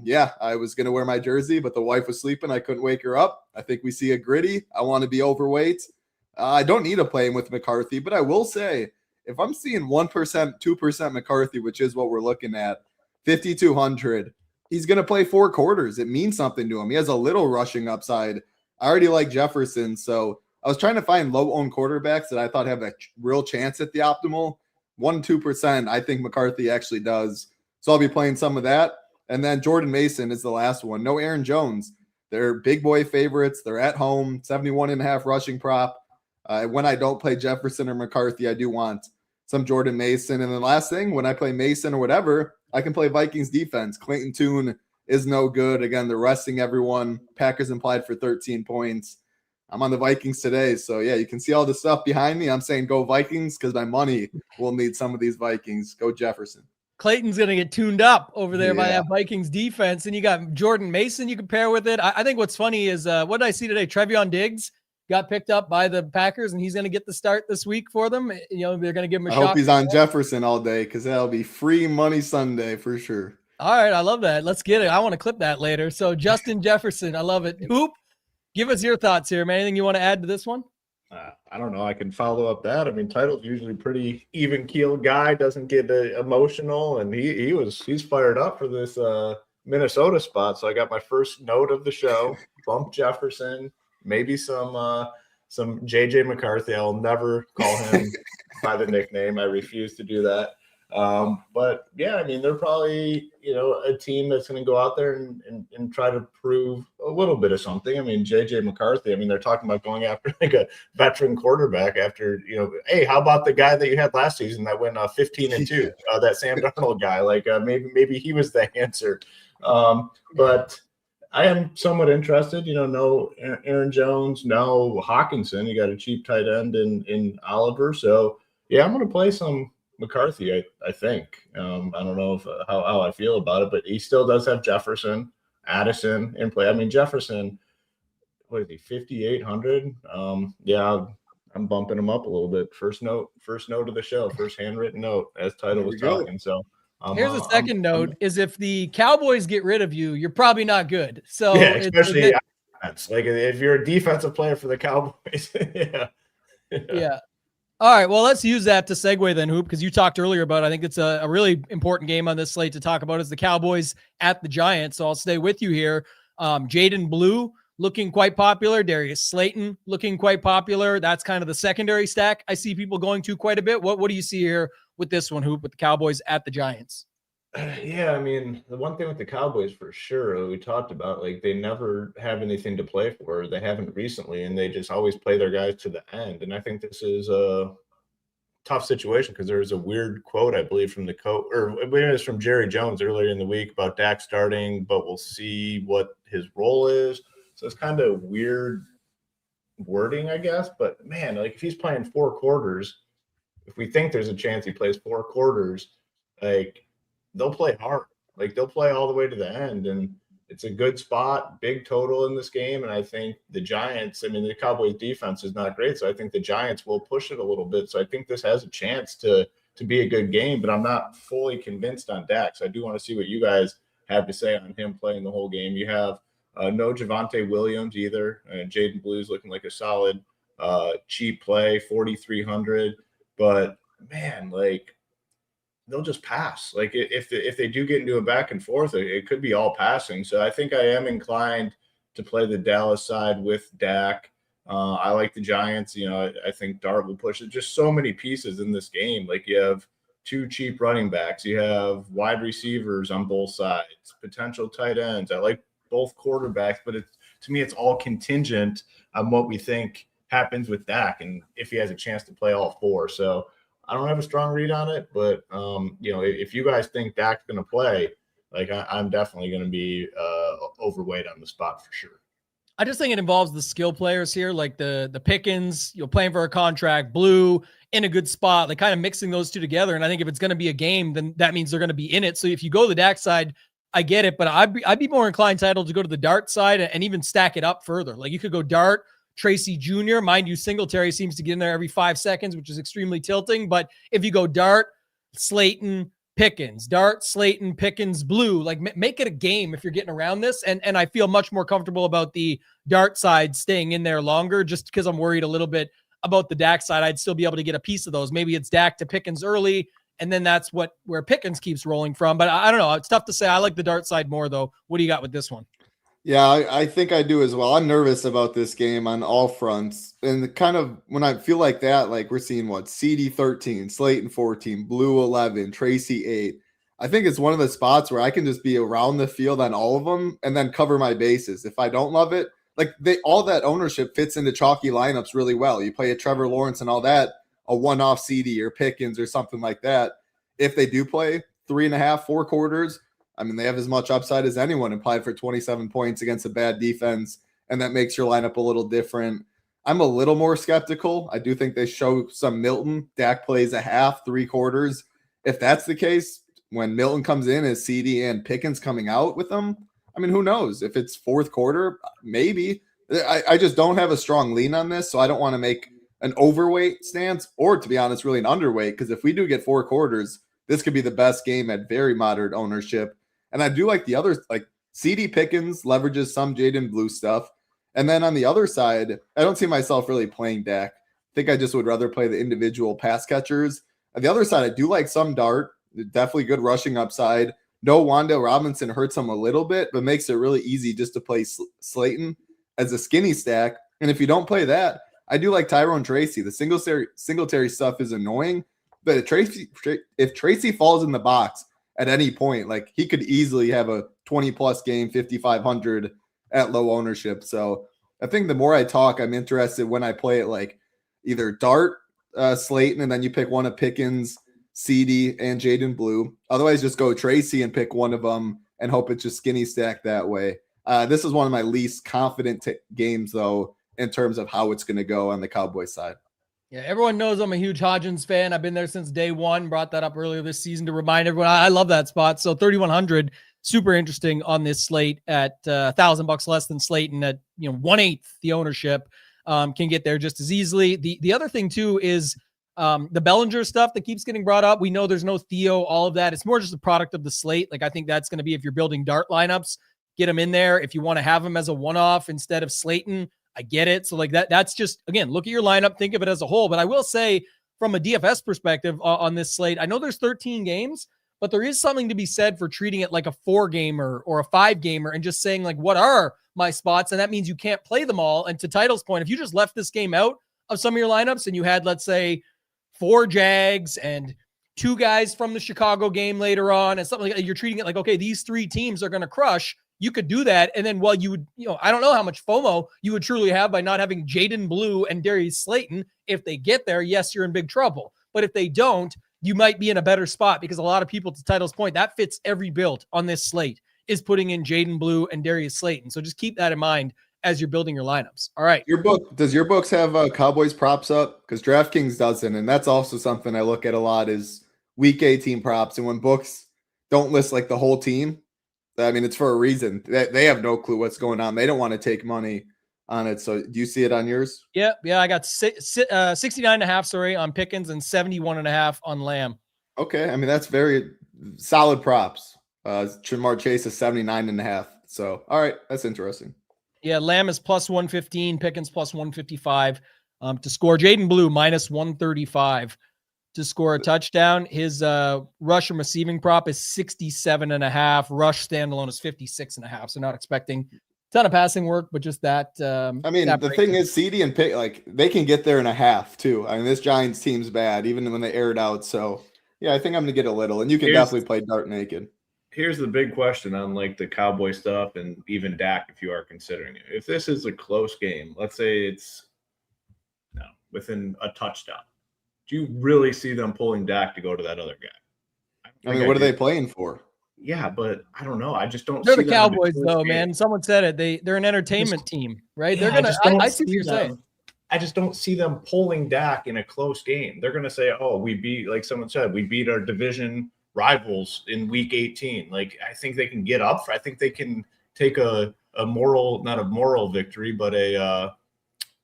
Yeah, I was going to wear my jersey, but the wife was sleeping. I couldn't wake her up. I think we see a gritty. I want to be overweight. I don't need to play him with McCarthy, but I will say, if I'm seeing 1%, 2% McCarthy, which is what we're looking at, 5,200, he's going to play 4 quarters. It means something to him. He has a little rushing upside. I already like Jefferson, so I was trying to find low-owned quarterbacks that I thought have a real chance at the optimal. 1-2%, I think McCarthy actually does. So I'll be playing some of that. And then Jordan Mason is the last one. No Aaron Jones. They're big boy favorites. They're at home, 71.5 rushing prop. When I don't play Jefferson or McCarthy, I do want some Jordan Mason. And the last thing, when I play Mason or whatever, I can play Vikings defense. Clayton Tune is no good. Again, they're resting everyone. Packers implied for 13 points. I'm on the Vikings today. So, yeah, you can see all the stuff behind me. I'm saying go Vikings because my money will need some of these Vikings. Go Jefferson. Clayton's going to get tuned up over there by that Vikings defense. And you got Jordan Mason you can pair with it. I think what's funny is, what did I see today? Trevion Diggs got picked up by the Packers, and he's going to get the start this week for them. You know, they're going to give him a shot. I hope he's on Jefferson all day because that'll be free money Sunday for sure. All right, I love that. Let's get it. I want to clip that later. So Justin Jefferson, I love it. Hoop, give us your thoughts here, man. Anything you want to add to this one? I don't know. I can follow up that. I mean, Title's usually pretty even keeled guy, doesn't get emotional, and he's fired up for this Minnesota spot. So I got my first note of the show. Bump Jefferson, maybe some JJ McCarthy. I'll never call him by the nickname. I refuse to do that. But yeah, I mean, they're probably, a team that's going to go out there and try to prove a little bit of something. I mean, JJ McCarthy, I mean, they're talking about going after like a veteran quarterback after, hey, how about the guy that you had last season that went 15-2, that Sam Darnold guy, like maybe he was the answer. But I am somewhat interested, no Aaron Jones, no Hawkinson. You got a cheap tight end in Oliver. So yeah, I'm going to play some McCarthy, I think. I don't know how I feel about it, but he still does have Jefferson, Addison in play. I mean, Jefferson, what is he, 5,800? Yeah, I'm bumping him up a little bit. First note of the show, first handwritten note as Title was talking. So here's a second note: is if the Cowboys get rid of you, you're probably not good. So yeah, especially like if you're a defensive player for the Cowboys, yeah. All right, well, let's use that to segue then, Hoop, because you talked earlier about, I think it's a really important game on this slate to talk about is the Cowboys at the Giants. So I'll stay with you here. Jaden Blue looking quite popular. Darius Slayton looking quite popular. That's kind of the secondary stack I see people going to quite a bit. What do you see here with this one, Hoop, with the Cowboys at the Giants? Yeah, I mean, the one thing with the Cowboys for sure, we talked about, like, they never have anything to play for. They haven't recently, and they just always play their guys to the end. And I think this is a tough situation because there was a weird quote, I believe, from the coach, or it was from Jerry Jones earlier in the week about Dak starting, but we'll see what his role is. So it's kind of weird wording, I guess. But man, like if he's playing 4 quarters, if we think there's a chance he plays 4 quarters, like they'll play hard. Like they'll play all the way to the end. And it's a good spot, big total in this game. And I think the Giants, I mean, the Cowboys defense is not great. So I think the Giants will push it a little bit. So I think this has a chance to be a good game, but I'm not fully convinced on Dak. So I do want to see what you guys have to say on him playing the whole game. You have no Javonte Williams either. Jaden Blue's looking like a solid cheap play, 4,300. But man, like they'll just pass. Like if they do get into a back and forth, it could be all passing. So I think I am inclined to play the Dallas side with Dak. I like the Giants. You know, I think Dart will push it. Just so many pieces in this game. Like you have 2 cheap running backs. You have wide receivers on both sides, potential tight ends. I like both quarterbacks, but to me, it's all contingent on what we think happens with Dak and if he has a chance to play all 4. So I don't have a strong read on it, but you know, if you guys think Dak's going to play, like I'm definitely going to be overweight on the spot for sure. I just think it involves the skill players here, like the Pickens, playing for a contract, Blue in a good spot, like kind of mixing those two together. And I think if it's going to be a game, then that means they're going to be in it. So if you go the Dak side, I get it, but I'd be more inclined, Title, to go to the Dart side and even stack it up further. Like you could go Dart, Tracy Jr. Mind you, Singletary seems to get in there every 5 seconds, which is extremely tilting. But if you go Dart, Slayton, Pickens, Dart, Slayton, Pickens, Blue, like make it a game if you're getting around this. And I feel much more comfortable about the Dart side staying in there longer, just because I'm worried a little bit about the Dak side. I'd still be able to get a piece of those. Maybe it's Dak to Pickens early, and then that's where Pickens keeps rolling from. But I don't know. It's tough to say. I like the Dart side more, though. What do you got with this one? Yeah, I think I do as well. I'm nervous about this game on all fronts. And kind of when I feel like that, like we're seeing CD 13, Slayton 14, Blue 11, Tracy 8. I think it's one of the spots where I can just be around the field on all of them and then cover my bases. If I don't love it, like all that ownership fits into chalky lineups really well. You play a Trevor Lawrence and all that, a one-off CD or Pickens or something like that. If they do play 3.5, 4 quarters, I mean, they have as much upside as anyone, applied for 27 points against a bad defense, and that makes your lineup a little different. I'm a little more skeptical. I do think they show some Milton. Dak plays a half, 3 quarters. If that's the case, when Milton comes in as CD and Pickens coming out with them, I mean, who knows? If it's 4th quarter, maybe. I just don't have a strong lean on this, so I don't want to make an overweight stance or, to be honest, really an underweight, because if we do get 4 quarters, this could be the best game at very moderate ownership. And I do like the others, like CD Pickens leverages some Jaden Blue stuff. And then on the other side, I don't see myself really playing Dak. I think I just would rather play the individual pass catchers. On the other side, I do like some Dart, definitely good rushing upside. No, Wanda Robinson hurts him a little bit, but makes it really easy just to play Slayton as a skinny stack. And if you don't play that, I do like Tyrone Tracy. The Singletary stuff is annoying, but if Tracy falls in the box at any point, like he could easily have a 20+ game, 5,500 at low ownership. So I think the more I talk, I'm interested when I play it like either Dart, Slayton, and then you pick one of Pickens, CD, and Jaden Blue. Otherwise, just go Tracy and pick one of them and hope it's just skinny stack that way. This is one of my least confident games, though, in terms of how it's going to go on the Cowboys side. Yeah, everyone knows I'm a huge Hodgins fan. I've been there since day one. Brought that up earlier this season to remind everyone. I love that spot. So 3,100, super interesting on this slate at $1,000 less than Slayton at 1/8 the ownership. Can get there just as easily. The other thing too is the Bellinger stuff that keeps getting brought up. We know there's no Theo, all of that. It's more just a product of the slate. Like I think that's going to be, if you're building Dart lineups, get him in there. If you want to have him as a one-off instead of Slayton, I get it. So like that's just, again, look at your lineup, think of it as a whole. But I will say from a DFS perspective on this slate, I know there's 13 games, but there is something to be said for treating it like a 4-gamer or a 5-gamer and just saying like, what are my spots? And that means you can't play them all. And to Title's point, if you just left this game out of some of your lineups and you had, let's say, 4 Jags and 2 guys from the Chicago game later on and something like that, you're treating it like, okay, these 3 teams are going to crush. You could do that. And then while you would, I don't know how much FOMO you would truly have by not having Jaden Blue and Darius Slayton. If they get there, yes, you're in big trouble. But if they don't, you might be in a better spot, because a lot of people, to Title's point, that fits every build on this slate, is putting in Jaden Blue and Darius Slayton. So just keep that in mind as you're building your lineups. All right. Does your books have Cowboys props up? Because DraftKings doesn't, and that's also something I look at a lot is Week 18 props. And when books don't list like the whole team, I mean, it's for a reason. They have no clue what's going on. They don't want to take money on it. So do you see it on yours? Yeah. I got 69.5, sorry, on Pickens and 71.5 on Lamb. Okay. I mean, that's very solid props. Jamar Chase is 79.5. So, all right. That's interesting. Yeah. Lamb is plus 115, Pickens plus 155 to score. Jaden Blue minus 135 to score a touchdown. His rush and receiving prop is 67.5. Rush standalone is 56.5. So not expecting a ton of passing work, but just that. I mean, the thing is, CD and Pick, like they can get there in a half too. I mean, this Giants team's bad, even when they air it out. So yeah, I think I'm gonna get a little, and you can definitely play Dart naked. Here's the big question on like the Cowboy stuff and even Dak, if you are considering it. If this is a close game, let's say it's within a touchdown. Do you really see them pulling Dak to go to that other guy? I mean, what are they playing for? Yeah, but I don't know. I just don't. They're the Cowboys, though, man. Someone said it. They're an entertainment team, right? Yeah, they're gonna. I see what you're saying. I just don't see them pulling Dak in a close game. They're gonna say, "Oh, we beat," like someone said, "We beat our division rivals in Week 18." Like I think they can get up. I think they can take a moral, not a moral victory, but a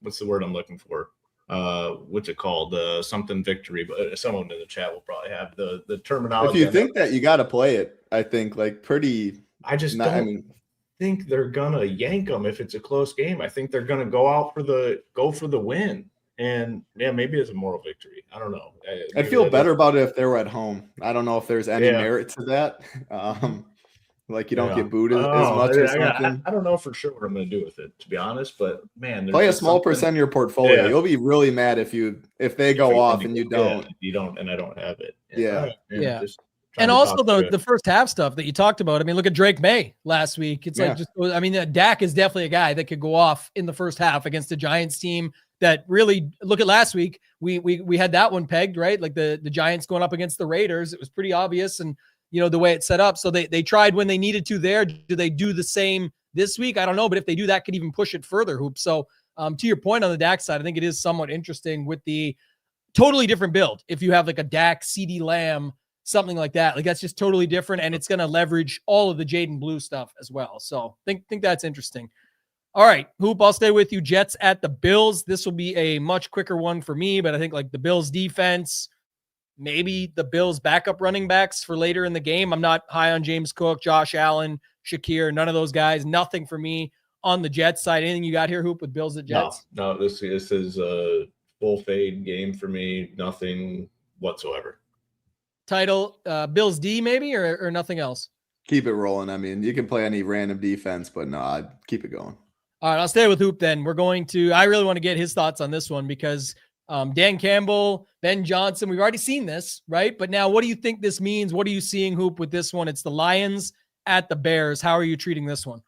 what's the word I'm looking for? What's it called? Something victory, but someone in the chat will probably have the terminology. If you think that, you got to play it. I think like pretty. I just don't think they're gonna yank them if it's a close game. I think they're gonna go for the win, and yeah, maybe it's a moral victory. I don't know. I'd feel better about it if they were at home. I don't know if there's any merit to that. Like you don't get booed as much or something. I don't know for sure what I'm going to do with it, to be honest. But man, play a small percent of your portfolio. Yeah. You'll be really mad if they go off and you don't. Yeah, you don't, and I don't have it. Yeah. And also the first half stuff that you talked about. I mean, look at Drake May last week. It's like Dak is definitely a guy that could go off in the first half against the Giants team. That really look at last week. We had that one pegged, right? Like the Giants going up against the Raiders. It was pretty obvious and. The way it's set up. So they tried when they needed to there. Do they do the same this week? I don't know. But if they do, that could even push it further, Hoop. So to your point on the Dak side, I think it is somewhat interesting with the totally different build. If you have like a Dak, CD Lamb, something like that, like that's just totally different. And it's going to leverage all of the Jaden Blue stuff as well. So think that's interesting. All right, Hoop, I'll stay with you. Jets at the Bills. This will be a much quicker one for me, but I think like the Bills defense, maybe the Bills backup running backs for later in the game. I'm not high on James Cook, Josh Allen, Shakir, none of those guys. Nothing for me on the Jets side. Anything you got here, Hoop, with Bills at Jets? No, this is a full fade game for me. Nothing whatsoever. Title, Bills D maybe, or nothing else? Keep it rolling. I mean, you can play any random defense, but no, I'd keep it going. All right, I'll stay with Hoop then. I really want to get his thoughts on this one because Dan Campbell, Ben Johnson, we've already seen this, right? But now what do you think this means? What are you seeing, Hoop, with this one? It's the Lions at the Bears. How are you treating this one?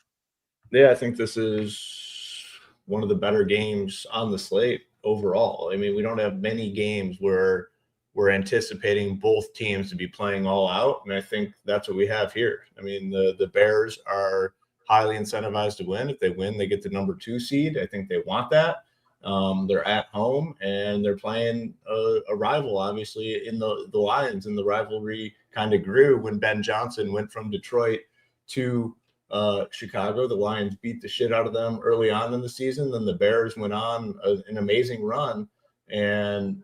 Yeah, I think this is one of the better games on the slate overall. I mean, we don't have many games where we're anticipating both teams to be playing all out, and I think that's what we have here. I mean, the Bears are highly incentivized to win. If they win, they get the number 2 seed. I think they want that. They're at home and they're playing a rival, obviously, in the Lions, and the rivalry kind of grew when Ben Johnson went from Detroit to Chicago. The Lions beat the shit out of them early on in the season. Then the Bears went on an amazing run, and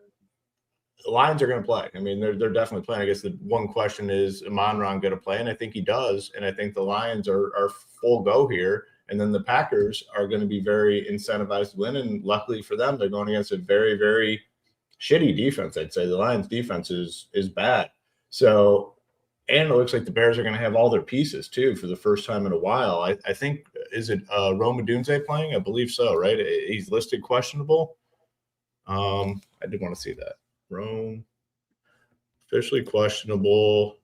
the Lions are going to play. I mean, they're definitely playing. I guess the one question is Amon-Ra going to play? And I think he does. And I think the Lions are full go here. And then the Packers are going to be very incentivized to win. And luckily for them, they're going against a very, very shitty defense. I'd say the Lions defense is bad. So, and it looks like the Bears are going to have all their pieces too for the first time in a while. I think, is it Rome Odunze playing? I believe so, right? He's listed questionable. I did want to see that. Rome officially questionable.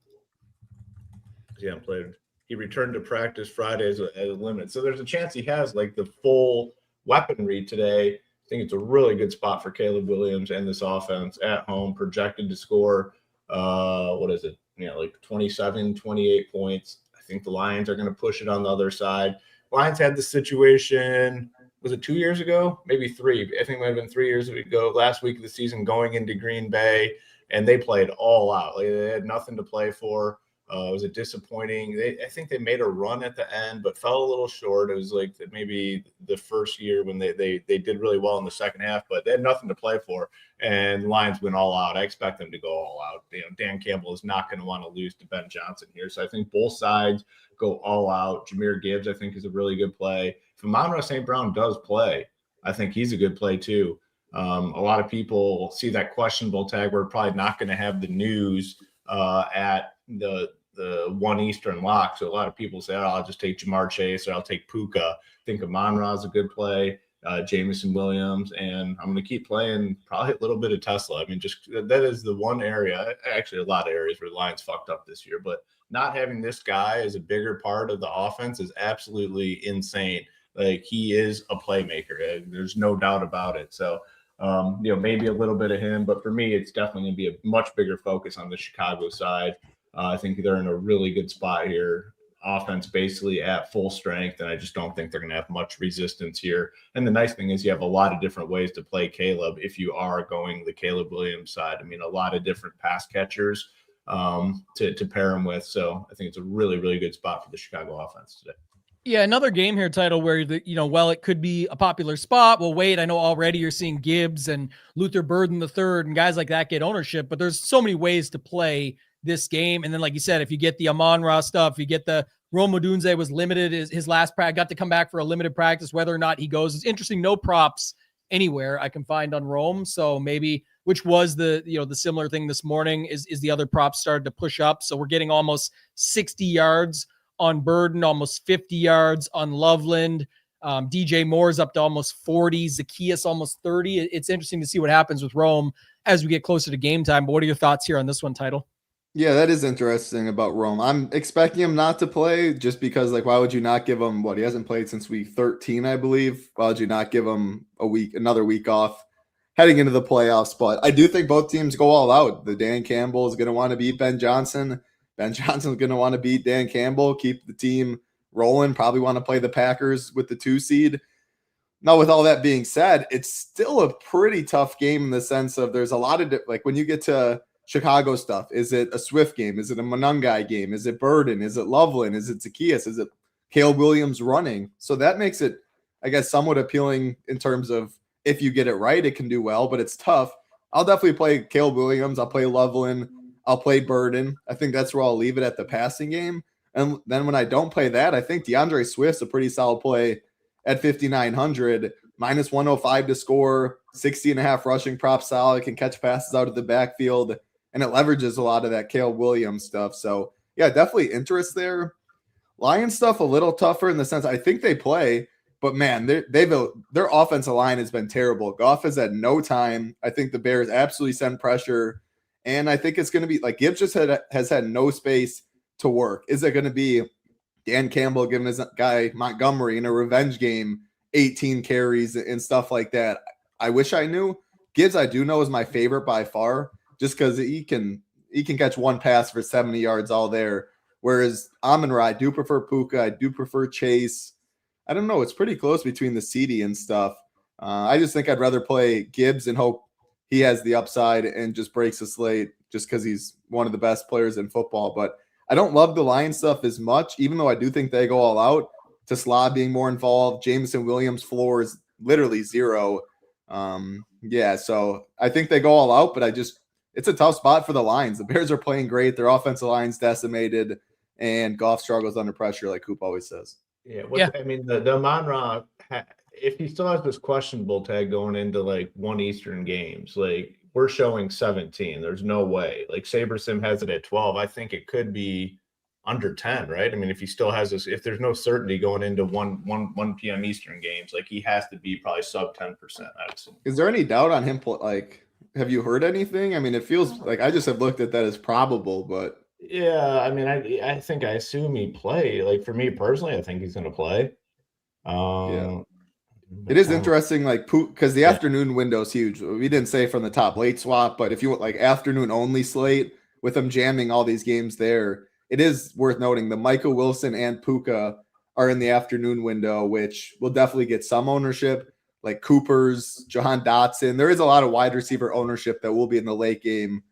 He hasn't played. He returned to practice Friday as a limit. So there's a chance he has like the full weaponry today. I think it's a really good spot for Caleb Williams and this offense at home, projected to score, what is it? Like 27, 28 points. I think the Lions are going to push it on the other side. Lions had the situation, was it 2 years ago? Maybe 3. I think it might have been 3 years ago, last week of the season, going into Green Bay, and they played all out. Like, they had nothing to play for. It was a disappointing. I think they made a run at the end, but fell a little short. It was like maybe the first year when they did really well in the second half, but they had nothing to play for. And Lions went all out. I expect them to go all out. Dan Campbell is not going to want to lose to Ben Johnson here. So I think both sides go all out. Jahmyr Gibbs, I think, is a really good play. If Amon-Ra St. Brown does play, I think he's a good play too. A lot of people see that questionable tag. We're probably not going to have the news at the 1 Eastern lock. So a lot of people say, I'll just take Jamar Chase or I'll take Puka. I think Amon-Ra is a good play. Jameson Williams, and I'm going to keep playing probably a little bit of Tesla. I mean, just that is the one area, actually a lot of areas where the Lions fucked up this year, but not having this guy as a bigger part of the offense is absolutely insane. Like, he is a playmaker. There's no doubt about it. So, maybe a little bit of him, but for me, it's definitely going to be a much bigger focus on the Chicago side. I think they're in a really good spot here. Offense basically at full strength, and I just don't think they're going to have much resistance here. And the nice thing is you have a lot of different ways to play Caleb if you are going the Caleb Williams side. I mean, a lot of different pass catchers to pair him with. So I think it's a really, really good spot for the Chicago offense today. Yeah, another game here title where it could be a popular spot. Well, wait, I know already you're seeing Gibbs and Luther Burden III and guys like that get ownership, but there's so many ways to play this game. And then, like you said, if you get the Amon-Ra stuff, you get the Rome Odunze was limited his last practice, got to come back for a limited practice, whether or not he goes. It's interesting. No props anywhere I can find on Rome. So maybe, which was the similar thing this morning, is the other props started to push up. So we're getting almost 60 yards on Burden, almost 50 yards on Loveland. DJ Moore's up to almost 40, Zacchaeus almost 30. It's interesting to see what happens with Rome as we get closer to game time. But what are your thoughts here on this one, Title? Yeah, that is interesting about Rome. I'm expecting him not to play just because, why would you not give him he hasn't played since week 13, I believe. Why would you not give him another week off heading into the playoffs? But I do think both teams go all out. The Dan Campbell is going to want to beat Ben Johnson. Ben Johnson's going to want to beat Dan Campbell, keep the team rolling, probably want to play the Packers with the 2 seed. Now, with all that being said, it's still a pretty tough game in the sense of there's a lot of when you get to Chicago stuff. Is it a Swift game? Is it a Monangai game? Is it Burden? Is it Loveland? Is it Zacchaeus? Is it Caleb Williams running? So that makes it, I guess, somewhat appealing in terms of if you get it right, it can do well, but it's tough. I'll definitely play Caleb Williams. I'll play Loveland. I'll play Burden. I think that's where I'll leave it at the passing game. And then when I don't play that, I think DeAndre Swift's a pretty solid play at 5,900, minus 105 to score, 60.5 rushing prop solid, can catch passes out of the backfield. And it leverages a lot of that Caleb Williams stuff. So, yeah, definitely interest there. Lions stuff a little tougher in the sense I think they play, but, man, their offensive line has been terrible. Goff has had no time. I think the Bears absolutely send pressure. And I think it's going to be Gibbs just has had no space to work. Is it going to be Dan Campbell giving his guy Montgomery in a revenge game 18 carries and stuff like that? I wish I knew. Gibbs, I do know, is my favorite by far. Just because he can catch one pass for 70 yards all there. Whereas Amon-Ra, I do prefer Puka. I do prefer Chase. I don't know. It's pretty close between the CD and stuff. I just think I'd rather play Gibbs and hope he has the upside and just breaks the slate just because he's one of the best players in football. But I don't love the Lions stuff as much, even though I do think they go all out. To Slav being more involved. Jameson Williams' floor is literally 0. So I think they go all out, but it's a tough spot for the Lions. The Bears are playing great. Their offensive line's decimated, and Goff struggles under pressure, like Coop always says. Yeah. I mean, the Amon-Ra, if he still has this questionable tag going into 1 Eastern games, we're showing 17. There's no way. SaberSim has it at 12. I think it could be under 10, right? I mean, if he still has this, if there's no certainty going into 1 p.m. Eastern games, he has to be probably sub 10%. I'd assume. Is there any doubt on him? Have you heard anything? I mean, it feels like I just have looked at that as probable, but yeah, I mean, I assume he play. For me personally, I think he's going to play. Yeah, it is interesting, because the afternoon window is huge. We didn't say from the top late swap, but if you want afternoon only slate with them jamming all these games there, it is worth noting the Michael Wilson and Puka are in the afternoon window, which will definitely get some ownership, like Cooper's, Jahan Dotson. There is a lot of wide receiver ownership that will be in the late game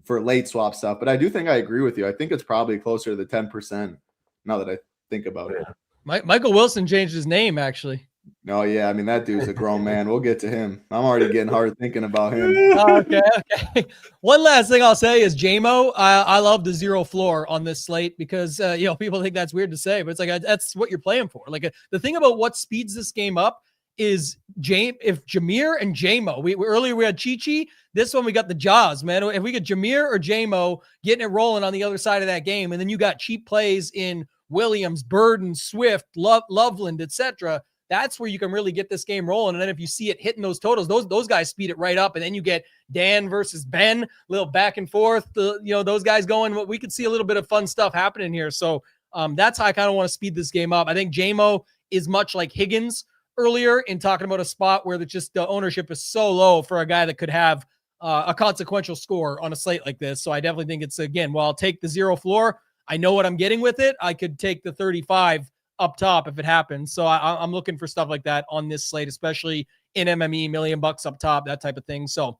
for late swap stuff. But I do think I agree with you. I think it's probably closer to the 10% now that I think about it. Michael Wilson changed his name, actually. No, yeah. I mean, that dude's a grown man. We'll get to him. I'm already getting hard thinking about him. Okay. One last thing I'll say is JMO. I love the zero floor on this slate because, people think that's weird to say, but it's like, that's what you're playing for. Like the thing about what speeds this game up is if Jameer and JMO, earlier we had Chi-Chi, this one we got the Jaws, man. If we get Jameer or JMO getting it rolling on the other side of that game, and then you got cheap plays in Williams, Burden, Swift, Loveland, etc., that's where you can really get this game rolling. And then if you see it hitting those totals, those guys speed it right up. And then you get Dan versus Ben, little back and forth, those guys going. We could see a little bit of fun stuff happening here. So that's how I kind of want to speed this game up. I think JMO is much like Higgins earlier in talking about a spot where the ownership is so low for a guy that could have a consequential score on a slate like this. So I definitely think it's, again, while I'll take the zero floor, I know what I'm getting with it. I could take the 35 up top if it happens. So I'm looking for stuff like that on this slate, especially in MME, $1 million up top, that type of thing. So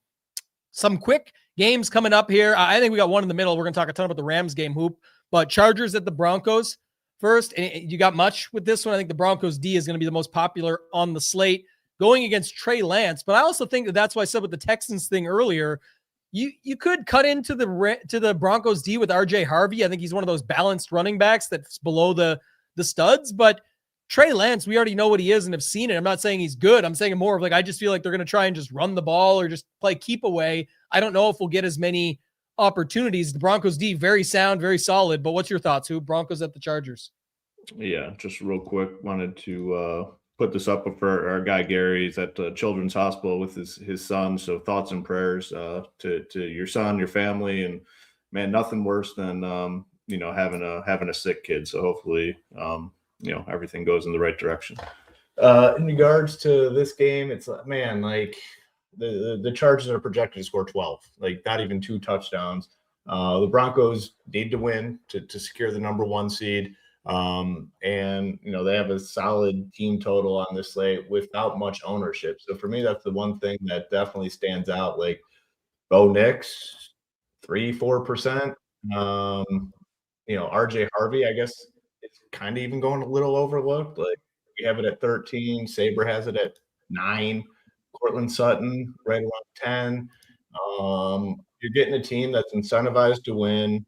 some quick games coming up here. I think we got one in the middle. We're going to talk a ton about the Rams game, Hoop, but Chargers at the Broncos first. And you got much with this one. I think the Broncos D is going to be the most popular on the slate going against Trey Lance. But I also think that's why I said with the Texans thing earlier, you could cut into the Broncos D with RJ Harvey. I think he's one of those balanced running backs that's below the studs, but Trey Lance, we already know what he is and have seen it. I'm not saying he's good. I'm saying more of like, I just feel like they're going to try and just run the ball or just play keep away. I don't know if we'll get as many opportunities. The Broncos D, very sound, very solid, but what's your thoughts? Who Broncos at the Chargers? Yeah, just real quick, wanted to put this up for our guy Gary. He's at Children's Hospital with his son. So thoughts and prayers to your son, your family, and man, nothing worse than having a sick kid. So hopefully, everything goes in the right direction. In regards to this game, it's man, like the Chargers are projected to score 12, like not even 2 touchdowns. The Broncos need to win to secure the number 1 seed. And they have a solid team total on this slate without much ownership. So for me, that's the one thing that definitely stands out. Like Bo Nix, 3-4%. RJ Harvey, I guess it's kind of even going a little overlooked. Like we have it at 13, Sabre has it at 9, Cortland Sutton right around 10. You're getting a team that's incentivized to win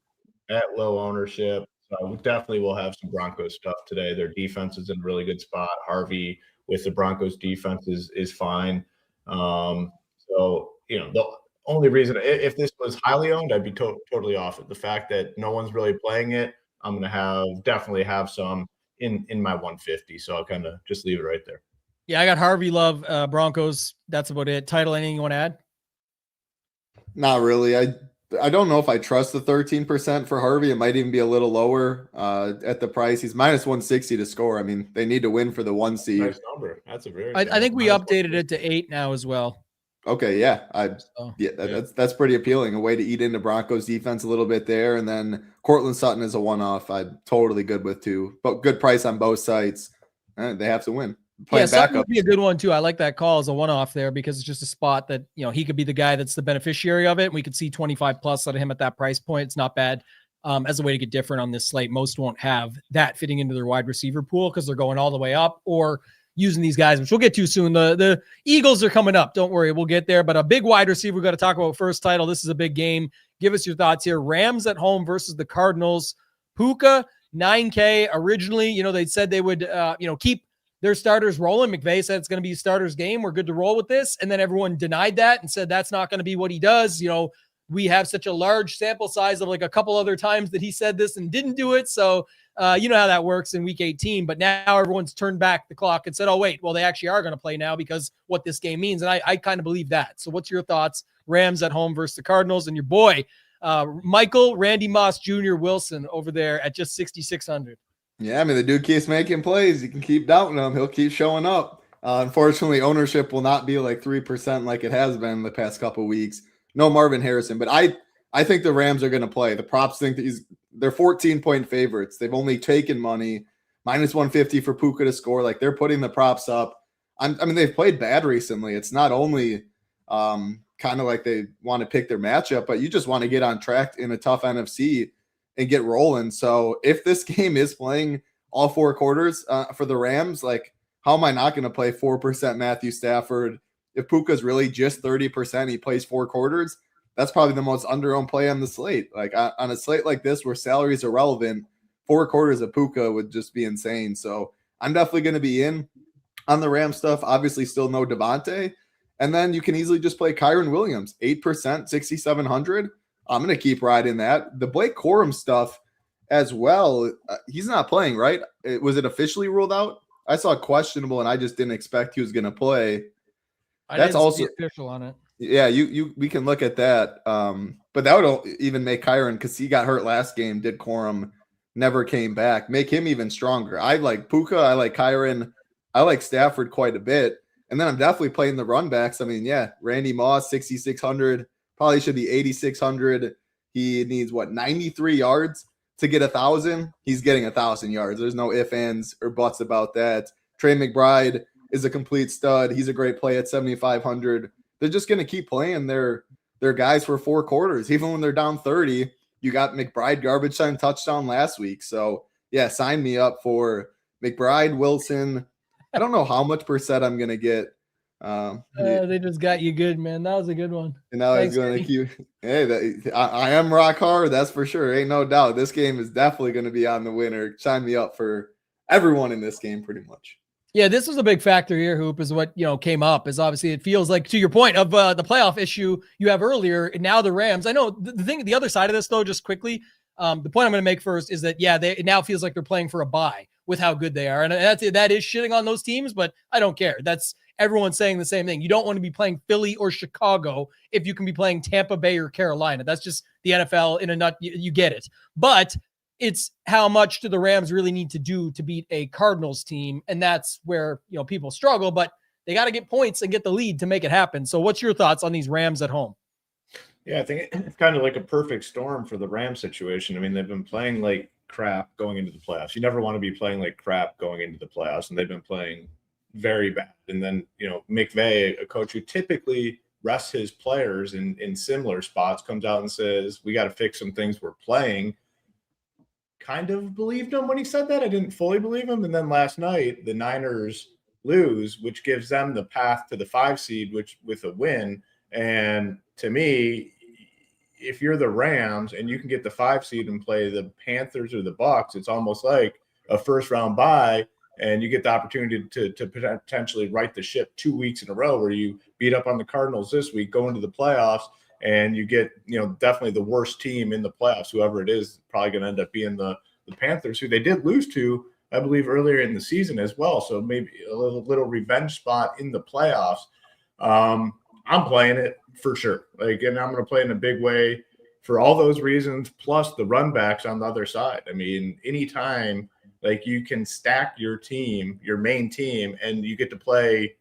at low ownership. So we definitely will have some Broncos stuff today. Their defense is in a really good spot. Harvey with the Broncos defense is fine. The only reason, if this was highly owned, I'd be totally off it. The fact that no one's really playing it, I'm going to definitely have some in my 150. So I'll kind of just leave it right there. Yeah, I got Harvey Love, Broncos. That's about it. Title, anything you want to add? Not really. I don't know if I trust the 13% for Harvey. It might even be a little lower at the price. He's minus 160 to score. I mean, they need to win for the 1 seed. Nice number. That's a very. I think we updated it to 8 now as well. Okay, yeah, that's pretty appealing. A way to eat into Broncos defense a little bit there, and then Cortland Sutton is a one-off. I'm totally good with too, but good price on both sides. They have to win. Sutton would be a good one too. I like that call as a one-off there because it's just a spot that he could be the guy that's the beneficiary of it. We could see 25 plus out of him at that price point. It's not bad as a way to get different on this slate. Most won't have that fitting into their wide receiver pool because they're going all the way up or using these guys, which we'll get to soon. The Eagles are coming up. Don't worry, we'll get there. But a big wide receiver we've got to talk about first. Title. This is a big game. Give us your thoughts here. Rams at home versus the Cardinals. Puka, 9K. Originally, they said they would, keep their starters rolling. McVay said it's going to be a starters game. We're good to roll with this. And then everyone denied that and said that's not going to be what he does. We have such a large sample size of like a couple other times that he said this and didn't do it. So you know how that works in week 18, but now everyone's turned back the clock and said, oh, wait, well, they actually are going to play now because what this game means. And I kind of believe that. So what's your thoughts? Rams at home versus the Cardinals and your boy, Michael Randy Moss Jr. Wilson over there at just 6,600. Yeah, I mean, the dude keeps making plays. You can keep doubting him. He'll keep showing up. Unfortunately, ownership will not be like 3% like it has been the past couple of weeks. No Marvin Harrison, but I think the Rams are going to play. The props think that they're 14-point favorites. They've only taken money minus 150 for Puka to score. Like they're putting the props up. I mean, they've played bad recently. It's not only kind of like they want to pick their matchup, but you just want to get on track in a tough NFC and get rolling. So if this game is playing all 4 quarters for the Rams, like how am I not going to play 4% Matthew Stafford? If Puka's really just 30%, he plays 4 quarters. That's probably the most under-owned play on the slate. Like on a slate like this where salaries are relevant, 4 quarters of Puka would just be insane. So I'm definitely going to be in on the Ram stuff. Obviously still no Devontae. And then you can easily just play Kyron Williams, 8%, 6,700. I'm going to keep riding that. The Blake Corum stuff as well. He's not playing, right? Was it officially ruled out? I saw questionable, and I just didn't expect he was going to play. That's also official on it. Yeah, we can look at that. But that would even make Kyron, because he got hurt last game, did Corum, never came back, make him even stronger. I like Puka. I like Kyron. I like Stafford quite a bit. And then I'm definitely playing the run backs. I mean, yeah, Randy Moss, 6,600. Probably should be 8,600. He needs, 93 yards to get 1,000. He's getting 1,000 yards. There's no ifs, ands, or buts about that. Trey McBride is a complete stud. He's a great play at 7,500. They're just going to keep playing their guys for 4 quarters. Even when they're down 30, you got McBride garbage time touchdown last week. So, yeah, sign me up for McBride, Wilson. I don't know how much percent I'm going to get. They just got you good, man. That was a good one. And now he's going to keep. Hey, I am rock hard. That's for sure. Ain't no doubt. This game is definitely going to be on the winner. Sign me up for everyone in this game pretty much. Yeah, this was a big factor here, Hoop, is what, came up. Is obviously it feels like, to your point of the playoff issue you have earlier, and now the Rams. I know the other side of this, though, just quickly, the point I'm going to make first is that, it now feels like they're playing for a bye with how good they are. And that is shitting on those teams, but I don't care. That's everyone saying the same thing. You don't want to be playing Philly or Chicago if you can be playing Tampa Bay or Carolina. That's just the NFL in a nut. You get it. But it's how much do the Rams really need to do to beat a Cardinals team? And that's where, people struggle, but they got to get points and get the lead to make it happen. So what's your thoughts on these Rams at home? Yeah, I think it's kind of like a perfect storm for the Rams situation. I mean, they've been playing like crap going into the playoffs. You never want to be playing like crap going into the playoffs, and they've been playing very bad. And then, McVay, a coach who typically rests his players in similar spots, comes out and says, we got to fix some things we're playing. Kind of believed him when he said that. I didn't fully believe him. And then last night, the Niners lose, which gives them the path to the 5 seed, which with a win. And to me, if you're the Rams and you can get the 5 seed and play the Panthers or the Bucs, it's almost like a first round bye, and you get the opportunity to potentially right the ship 2 weeks in a row, where you beat up on the Cardinals this week, go into the playoffs, and you get, definitely the worst team in the playoffs. Whoever it is, probably going to end up being the Panthers, who they did lose to, I believe, earlier in the season as well. So maybe a little revenge spot in the playoffs. I'm playing it for sure. And I'm going to play in a big way for all those reasons, plus the run backs on the other side. I mean, anytime you can stack your team, your main team, and you get to play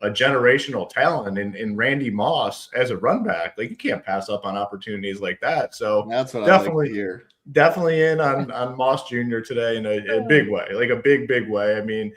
a generational talent in Randy Moss as a run back, you can't pass up on opportunities like that. So that's what definitely, I like to hear. Definitely in on Moss Jr. today in a big way, a big way. I mean,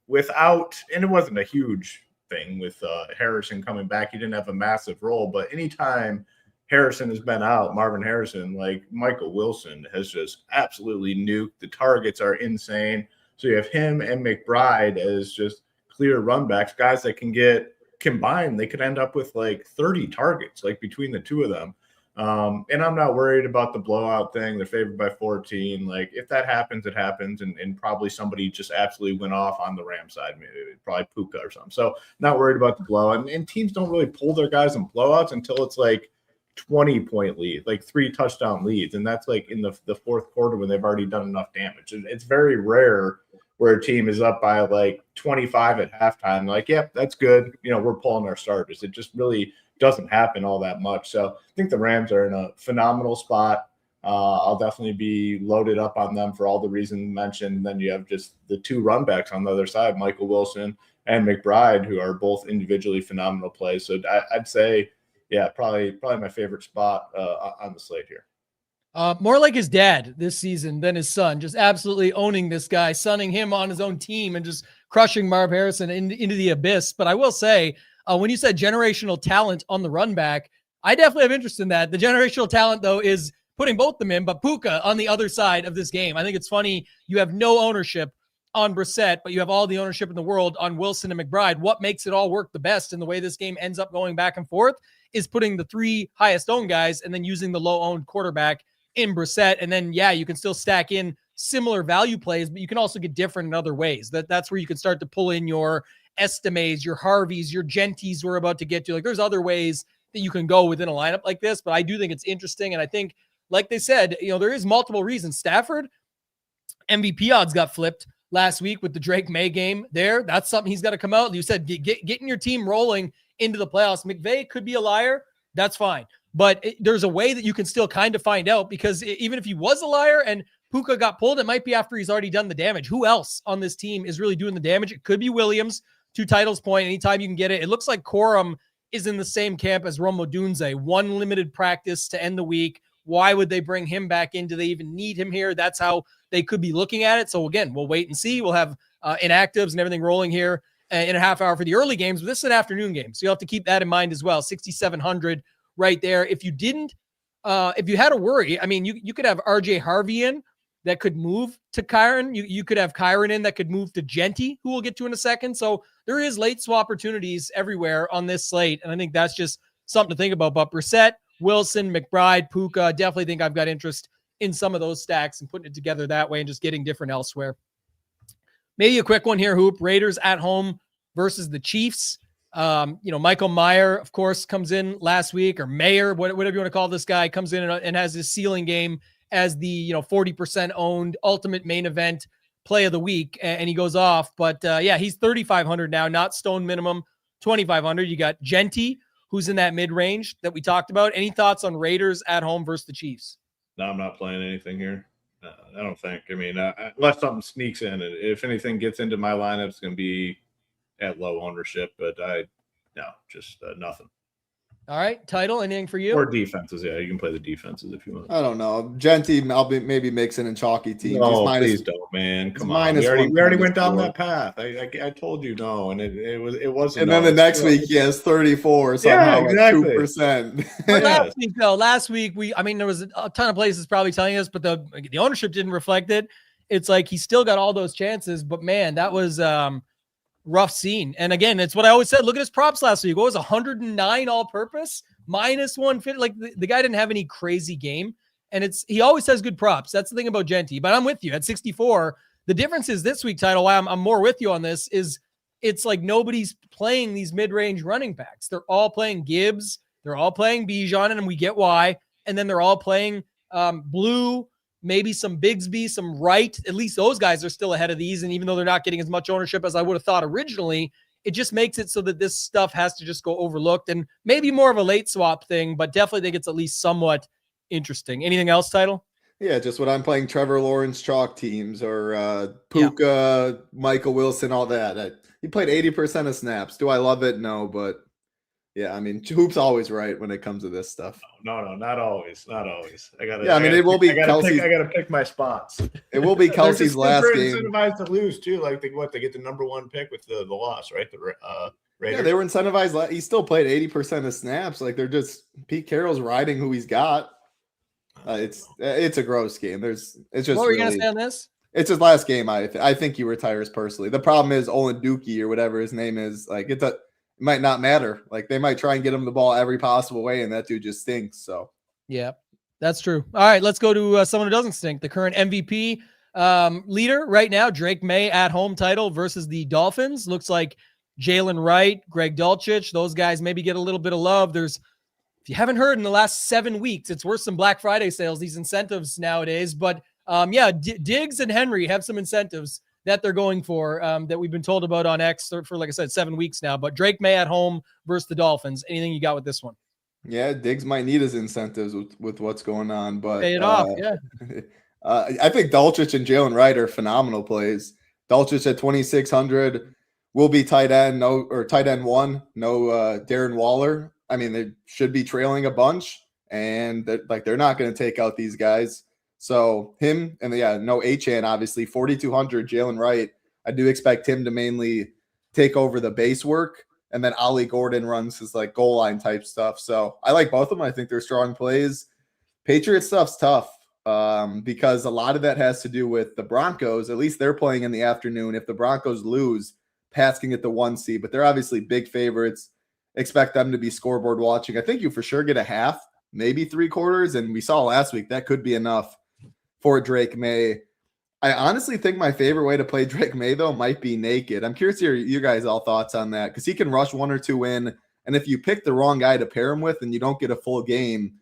and it wasn't a huge thing with Harrison coming back. He didn't have a massive role, but anytime Harrison has been out, Marvin Harrison, Michael Wilson has just absolutely nuked. The targets are insane. So you have him and McBride as just clear run backs, guys that can get combined. They could end up with 30 targets, between the two of them. And I'm not worried about the blowout thing. They're favored by 14. If that happens, it happens. And probably somebody just absolutely went off on the Ram side, maybe probably Puka or something. So not worried about the blowout. And teams don't really pull their guys in blowouts until it's 20-point lead, 3 touchdown leads. And that's in the fourth quarter when they've already done enough damage. And it's very rare where a team is up by 25 at halftime. Yep, that's good. We're pulling our starters. It just really doesn't happen all that much. So I think the Rams are in a phenomenal spot. I'll definitely be loaded up on them for all the reasons mentioned. And then you have just the 2 run backs on the other side, Michael Wilson and McBride, who are both individually phenomenal plays. So I'd say, yeah, probably my favorite spot on the slate here. More like his dad this season than his son, just absolutely owning this guy, sunning him on his own team and just crushing Marv Harrison into the abyss. But I will say, when you said generational talent on the run back, I definitely have interest in that. The generational talent, though, is putting both of them in, but Puka on the other side of this game. I think it's funny. You have no ownership on Brissett, but you have all the ownership in the world on Wilson and McBride. What makes it all work the best in the way this game ends up going back and forth is putting the three highest owned guys and then using the low owned quarterback in Brissett. And then, yeah, you can still stack in similar value plays, but you can also get different in other ways. That's where you can start to pull in your Estimes, your Harveys, your Genties we're about to get to. Like, there's other ways that you can go within a lineup like this, but I do think it's interesting. And I think, like they said, there is multiple reasons. Stafford, MVP odds got flipped last week with the Drake May game there. That's something he's got to come out. You said getting your team rolling into the playoffs. McVay could be a liar. That's fine. But there's a way that you can still kind of find out, because even if he was a liar and Puka got pulled, it might be after he's already done the damage. Who else on this team is really doing the damage? It could be Williams, to Title's point. Anytime you can get it. It looks like Corum is in the same camp as Rome Odunze. One limited practice to end the week. Why would they bring him back in? Do they even need him here? That's how they could be looking at it. So again, we'll wait and see. We'll have inactives and everything rolling here in a half hour for the early games, but this is an afternoon game. So you'll have to keep that in mind as well. 6,700 right there. If you didn't, if you had a worry, I mean, you could have RJ Harvey in that could move to Kyron. You could have Kyron in that could move to Genty, who we'll get to in a second. So there is late swap opportunities everywhere on this slate. And I think that's just something to think about. But Brissett, Wilson, McBride, Puka, definitely think I've got interest in some of those stacks and putting it together that way and just getting different elsewhere. Maybe a quick one here, Hoop. Raiders at home versus the Chiefs. Michael Mayer, of course, comes in last week, or Mayer, whatever you want to call this guy, comes in and has his ceiling game as the 40% owned ultimate main event play of the week, and he goes off. But he's 3,500 now, not stone minimum, 2,500. You got Genty, who's in that mid range that we talked about. Any thoughts on Raiders at home versus the Chiefs? No, I'm not playing anything here. I don't think. I mean, unless something sneaks in, and if anything gets into my lineup, it's going to be at low ownership. But just nothing. All right, Title, anything for you? Or defenses, yeah. You can play the defenses if you want. I don't know. Genty, I'll be maybe mixing in chalky teams. No, please don't, man. Come on. We already went down that path. I told you no, and it wasn't. And then the next week he has 34 somehow, exactly. 2%. Last week there was a ton of places probably telling us, but the ownership didn't reflect it. It's like he still got all those chances, but man, that was rough scene. And again, it's what I always said. Look at his props last week. What was 109 all purpose, minus 150? Like the guy didn't have any crazy game, and he always has good props. That's the thing about Genty. But I'm with you at 64. The difference is this week, Title, why I'm more with you on this is it's like nobody's playing these mid-range running backs. They're all playing Gibbs. They're all playing Bijan, and we get why. And then they're all playing Blue, maybe some Bigsby, some Wright. At least those guys are still ahead of these. And even though they're not getting as much ownership as I would have thought originally, it just makes it so that this stuff has to just go overlooked, and maybe more of a late swap thing, but definitely think it's at least somewhat interesting. Anything else, Title? Yeah, just when I'm playing Trevor Lawrence chalk teams or Puka, Michael Wilson, all that. He played 80% of snaps. Do I love it? No, but yeah, I mean, Hoop's always right when it comes to this stuff. No, not always. It will be Kelsey. I got to pick my spots. It will be Kelsey's last game. They're incentivized to lose too. Like they get the number one pick with the loss, right? The Raiders. Yeah, they were incentivized. He still played 80% of snaps. Like they're just Pete Carroll's riding who he's got. It's a gross game. It's just. What were you gonna say on this? It's his last game. I think he retires personally. The problem is Olin Dookie or whatever his name is. Like it might not matter. Like they might try and get him the ball every possible way, and that dude just stinks. So yeah, that's true. All right, let's go to someone who doesn't stink. The current MVP leader right now, Drake May at home, Title versus the Dolphins. Looks like Jalen Wright, Greg Dulcich, those guys maybe get a little bit of love. If you haven't heard in the last 7 weeks, it's worse than Black Friday sales, these incentives nowadays. But Diggs and Henry have some incentives that they're going for that we've been told about on X for, like I said, 7 weeks now. But Drake May at home versus the Dolphins. Anything you got with this one? Yeah, Diggs might need his incentives with what's going on. But pay it off, yeah. I think Dulcich and Jalen Wright are phenomenal plays. Dulcich at 2,600 will be tight end one. No Darren Waller. I mean, they should be trailing a bunch. and they're not going to take out these guys. So him and no Achane, obviously 4,200 Jalen Wright. I do expect him to mainly take over the base work, and then Ollie Gordon runs his like goal line type stuff. So I like both of them. I think they're strong plays. Patriot stuff's tough because a lot of that has to do with the Broncos. At least they're playing in the afternoon. If the Broncos lose, Pats can get the 1 seed, but they're obviously big favorites. Expect them to be scoreboard watching. I think you for sure get a half, maybe 3/4. And we saw last week that could be enough for Drake May. I honestly think my favorite way to play Drake May, though, might be naked. I'm curious to hear you guys all thoughts on that because he can rush 1 or 2 in. And if you pick the wrong guy to pair him with and you don't get a full game,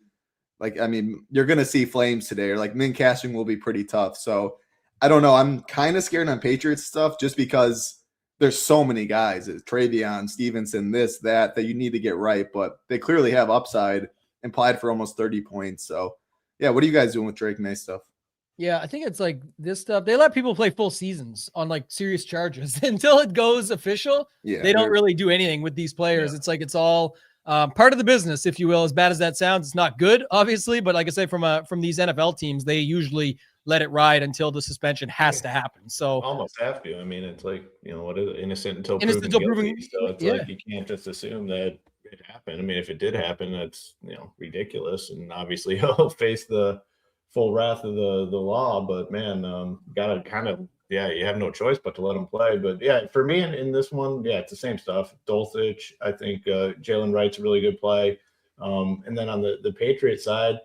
you're going to see flames today, or like min cashing will be pretty tough. So I don't know. I'm kind of scared on Patriots stuff just because there's so many guys. It's Travion, Stevenson, this, that you need to get right. But they clearly have upside implied for almost 30 points. So, yeah, what are you guys doing with Drake May stuff? Yeah, I think it's like this stuff. They let people play full seasons on like serious charges until it goes official. Yeah, they don't really do anything with these players. Yeah. It's like it's all part of the business, if you will. As bad as that sounds, it's not good, obviously. But like I say, from these NFL teams, they usually let it ride until the suspension has to happen. So almost have to. I mean, it's like, what is it? Innocent until proven guilty. So it's like you can't just assume that it happened. I mean, if it did happen, that's ridiculous, and obviously he'll face the full wrath of the law. But man, gotta kind of you have no choice but to let him play. But yeah, for me in this one, it's the same stuff. Dulcich, I think Jalen Wright's a really good play. And then on the Patriots side,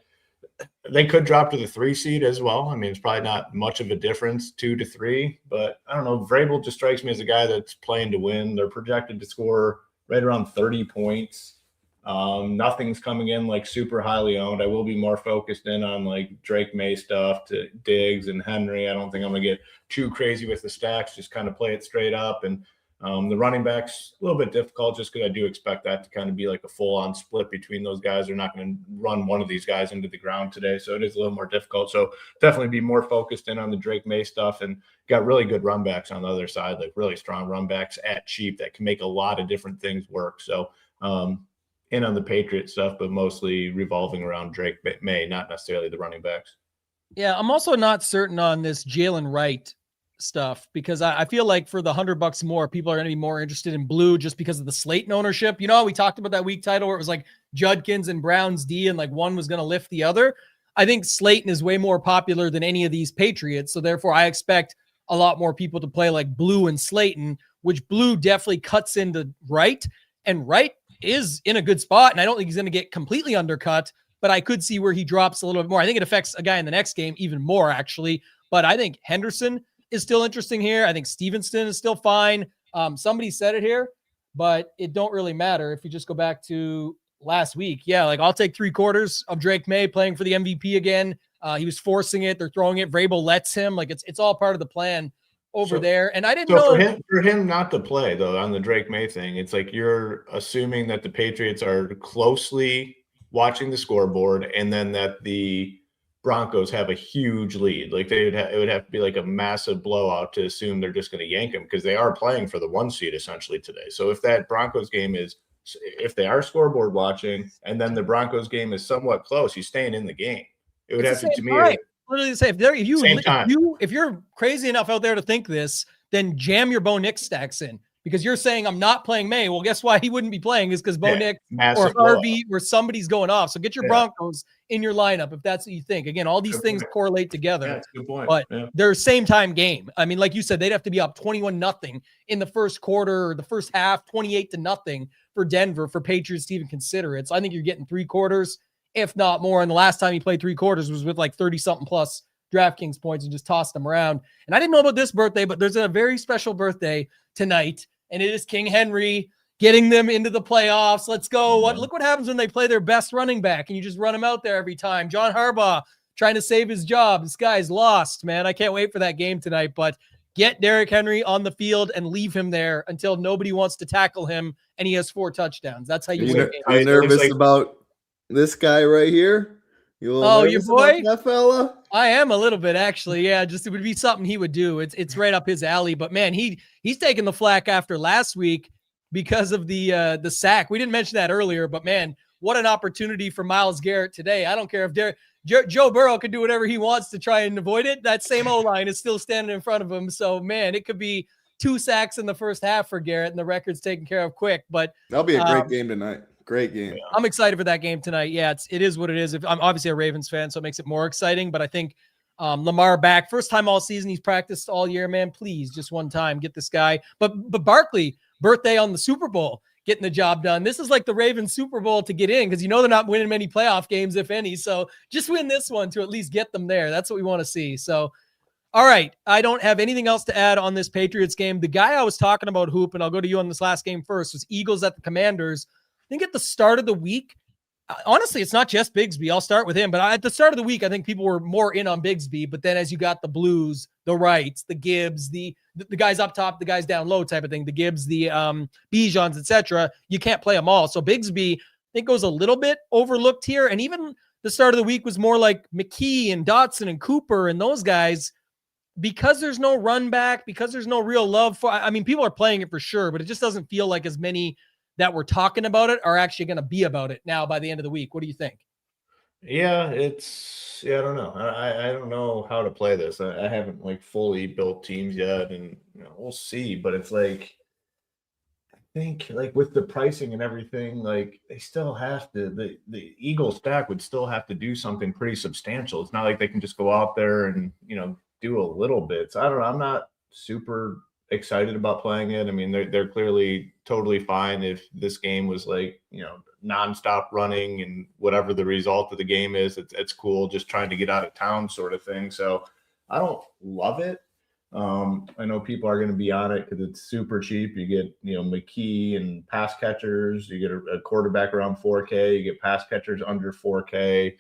they could drop to the 3 seed as well. I mean, it's probably not much of a difference, 2 to 3, but I don't know. Vrabel just strikes me as a guy that's playing to win. They're projected to score right around 30 points. Nothing's coming in like super highly owned. I will be more focused in on like Drake May stuff to Diggs and Henry. I don't think I'm gonna get too crazy with the stacks, just kind of play it straight up. And the running backs a little bit difficult just because I do expect that to kind of be like a full-on split between those guys. They're not going to run one of these guys into the ground today, so it is a little more difficult. So definitely be more focused in on the Drake May stuff, and got really good run backs on the other side, like really strong run backs at cheap that can make a lot of different things work. So in on the Patriot stuff, but mostly revolving around Drake May, not necessarily the running backs. Yeah, I'm also not certain on this Jalen Wright stuff because I feel like for the $100 more, people are going to be more interested in blue just because of the Slate ownership. We talked about that week title where it was like Judkins and Browns D and like one was going to lift the other. I think Slayton is way more popular than any of these Patriots. So therefore I expect a lot more people to play like blue and Slayton, which blue definitely cuts into Wright, and Wright is in a good spot. And I don't think he's going to get completely undercut, but I could see where he drops a little bit more. I think it affects a guy in the next game even more actually, but I think Henderson is still interesting here. I think Stevenson is still fine. Somebody said it here, but it don't really matter if you just go back to last week. Yeah, like I'll take 3/4 of Drake May playing for the MVP again. He was forcing it. They're throwing it. Vrabel lets him. Like it's all part of the plan over there. And I didn't know. For him not to play, though, on the Drake May thing, it's like you're assuming that the Patriots are closely watching the scoreboard and then that the Broncos have a huge lead. Like it would have to be like a massive blowout to assume they're just going to yank him because they are playing for the 1 seed essentially today. So if that Broncos game if they are scoreboard watching and then the Broncos game is somewhat close, he's staying in the game. It would have to me. Right. Literally say if you're crazy enough out there to think this, then jam your Bo Nix stacks in. Because you're saying I'm not playing May. Well, guess why he wouldn't be playing is because Bo Nix or Harvey or somebody's going off. So get your Broncos in your lineup if that's what you think. Again, all these things correlate together. That's a good point. But they're same time game. I mean, like you said, they'd have to be up 21-0 in the first quarter or the first half, 28-0 for Denver for Patriots to even consider it. So I think you're getting 3/4, if not more. And the last time he played 3/4 was with like 30-something plus DraftKings points and just tossed them around. And I didn't know about this birthday, but there's a very special birthday tonight. And it is King Henry getting them into the playoffs. Let's go. Look what happens when they play their best running back and you just run him out there every time. John Harbaugh trying to save his job. This guy's lost, man. I can't wait for that game tonight, but get Derrick Henry on the field and leave him there until nobody wants to tackle him and he has 4 touchdowns. That's how you win. Are you nervous about this guy right here? Your boy? That fella? I am a little bit, actually. Yeah, just it would be something he would do. It's right up his alley. But man, he's taking the flack after last week because of the sack. We didn't mention that earlier, but man, what an opportunity for Myles Garrett today. I don't care if Joe Burrow could do whatever he wants to try and avoid it. That same O-line is still standing in front of him. So, man, it could be 2 sacks in the first half for Garrett, and the record's taken care of quick. But that'll be a great game tonight. Great game. I'm excited for that game tonight. Yeah, it is what it is. I'm obviously a Ravens fan, so it makes it more exciting. But I think Lamar back, first time all season. He's practiced all year, man. Please, just one time, get this guy. But Barkley, birthday on the Super Bowl, getting the job done. This is like the Ravens Super Bowl to get in because they're not winning many playoff games, if any. So just win this one to at least get them there. That's what we want to see. So, all right. I don't have anything else to add on this Patriots game. The guy I was talking about, Hoop, and I'll go to you on this last game first, was Eagles at the Commanders. I think at the start of the week, honestly, it's not just Bigsby. I'll start with him. But at the start of the week, I think people were more in on Bigsby. But then as you got the Blues, the Wrights, the Gibbs, the guys up top, the guys down low type of thing, the Gibbs, the Bijans, etc., you can't play them all. So Bigsby, I think, goes a little bit overlooked here. And even the start of the week was more like McKee and Dotson and Cooper and those guys, because there's no run back, because there's no real love for, I mean, people are playing it for sure, but it just doesn't feel like as many that we're talking about it are actually going to be about it now by the end of the week. What do you think? Yeah, I don't know. I don't know how to play this. I haven't like fully built teams yet, and we'll see. But it's like, I think like with the pricing and everything, like they still have to, the Eagles stack would still have to do something pretty substantial. It's not like they can just go out there and, do a little bit. So I don't know. I'm not super excited about playing it. I mean, they're clearly totally fine if this game was like, nonstop running and whatever the result of the game is, it's cool, just trying to get out of town sort of thing. So I don't love it. I know people are going to be on it because it's super cheap. You get, McKee and pass catchers, you get a quarterback around 4K, you get pass catchers under 4K.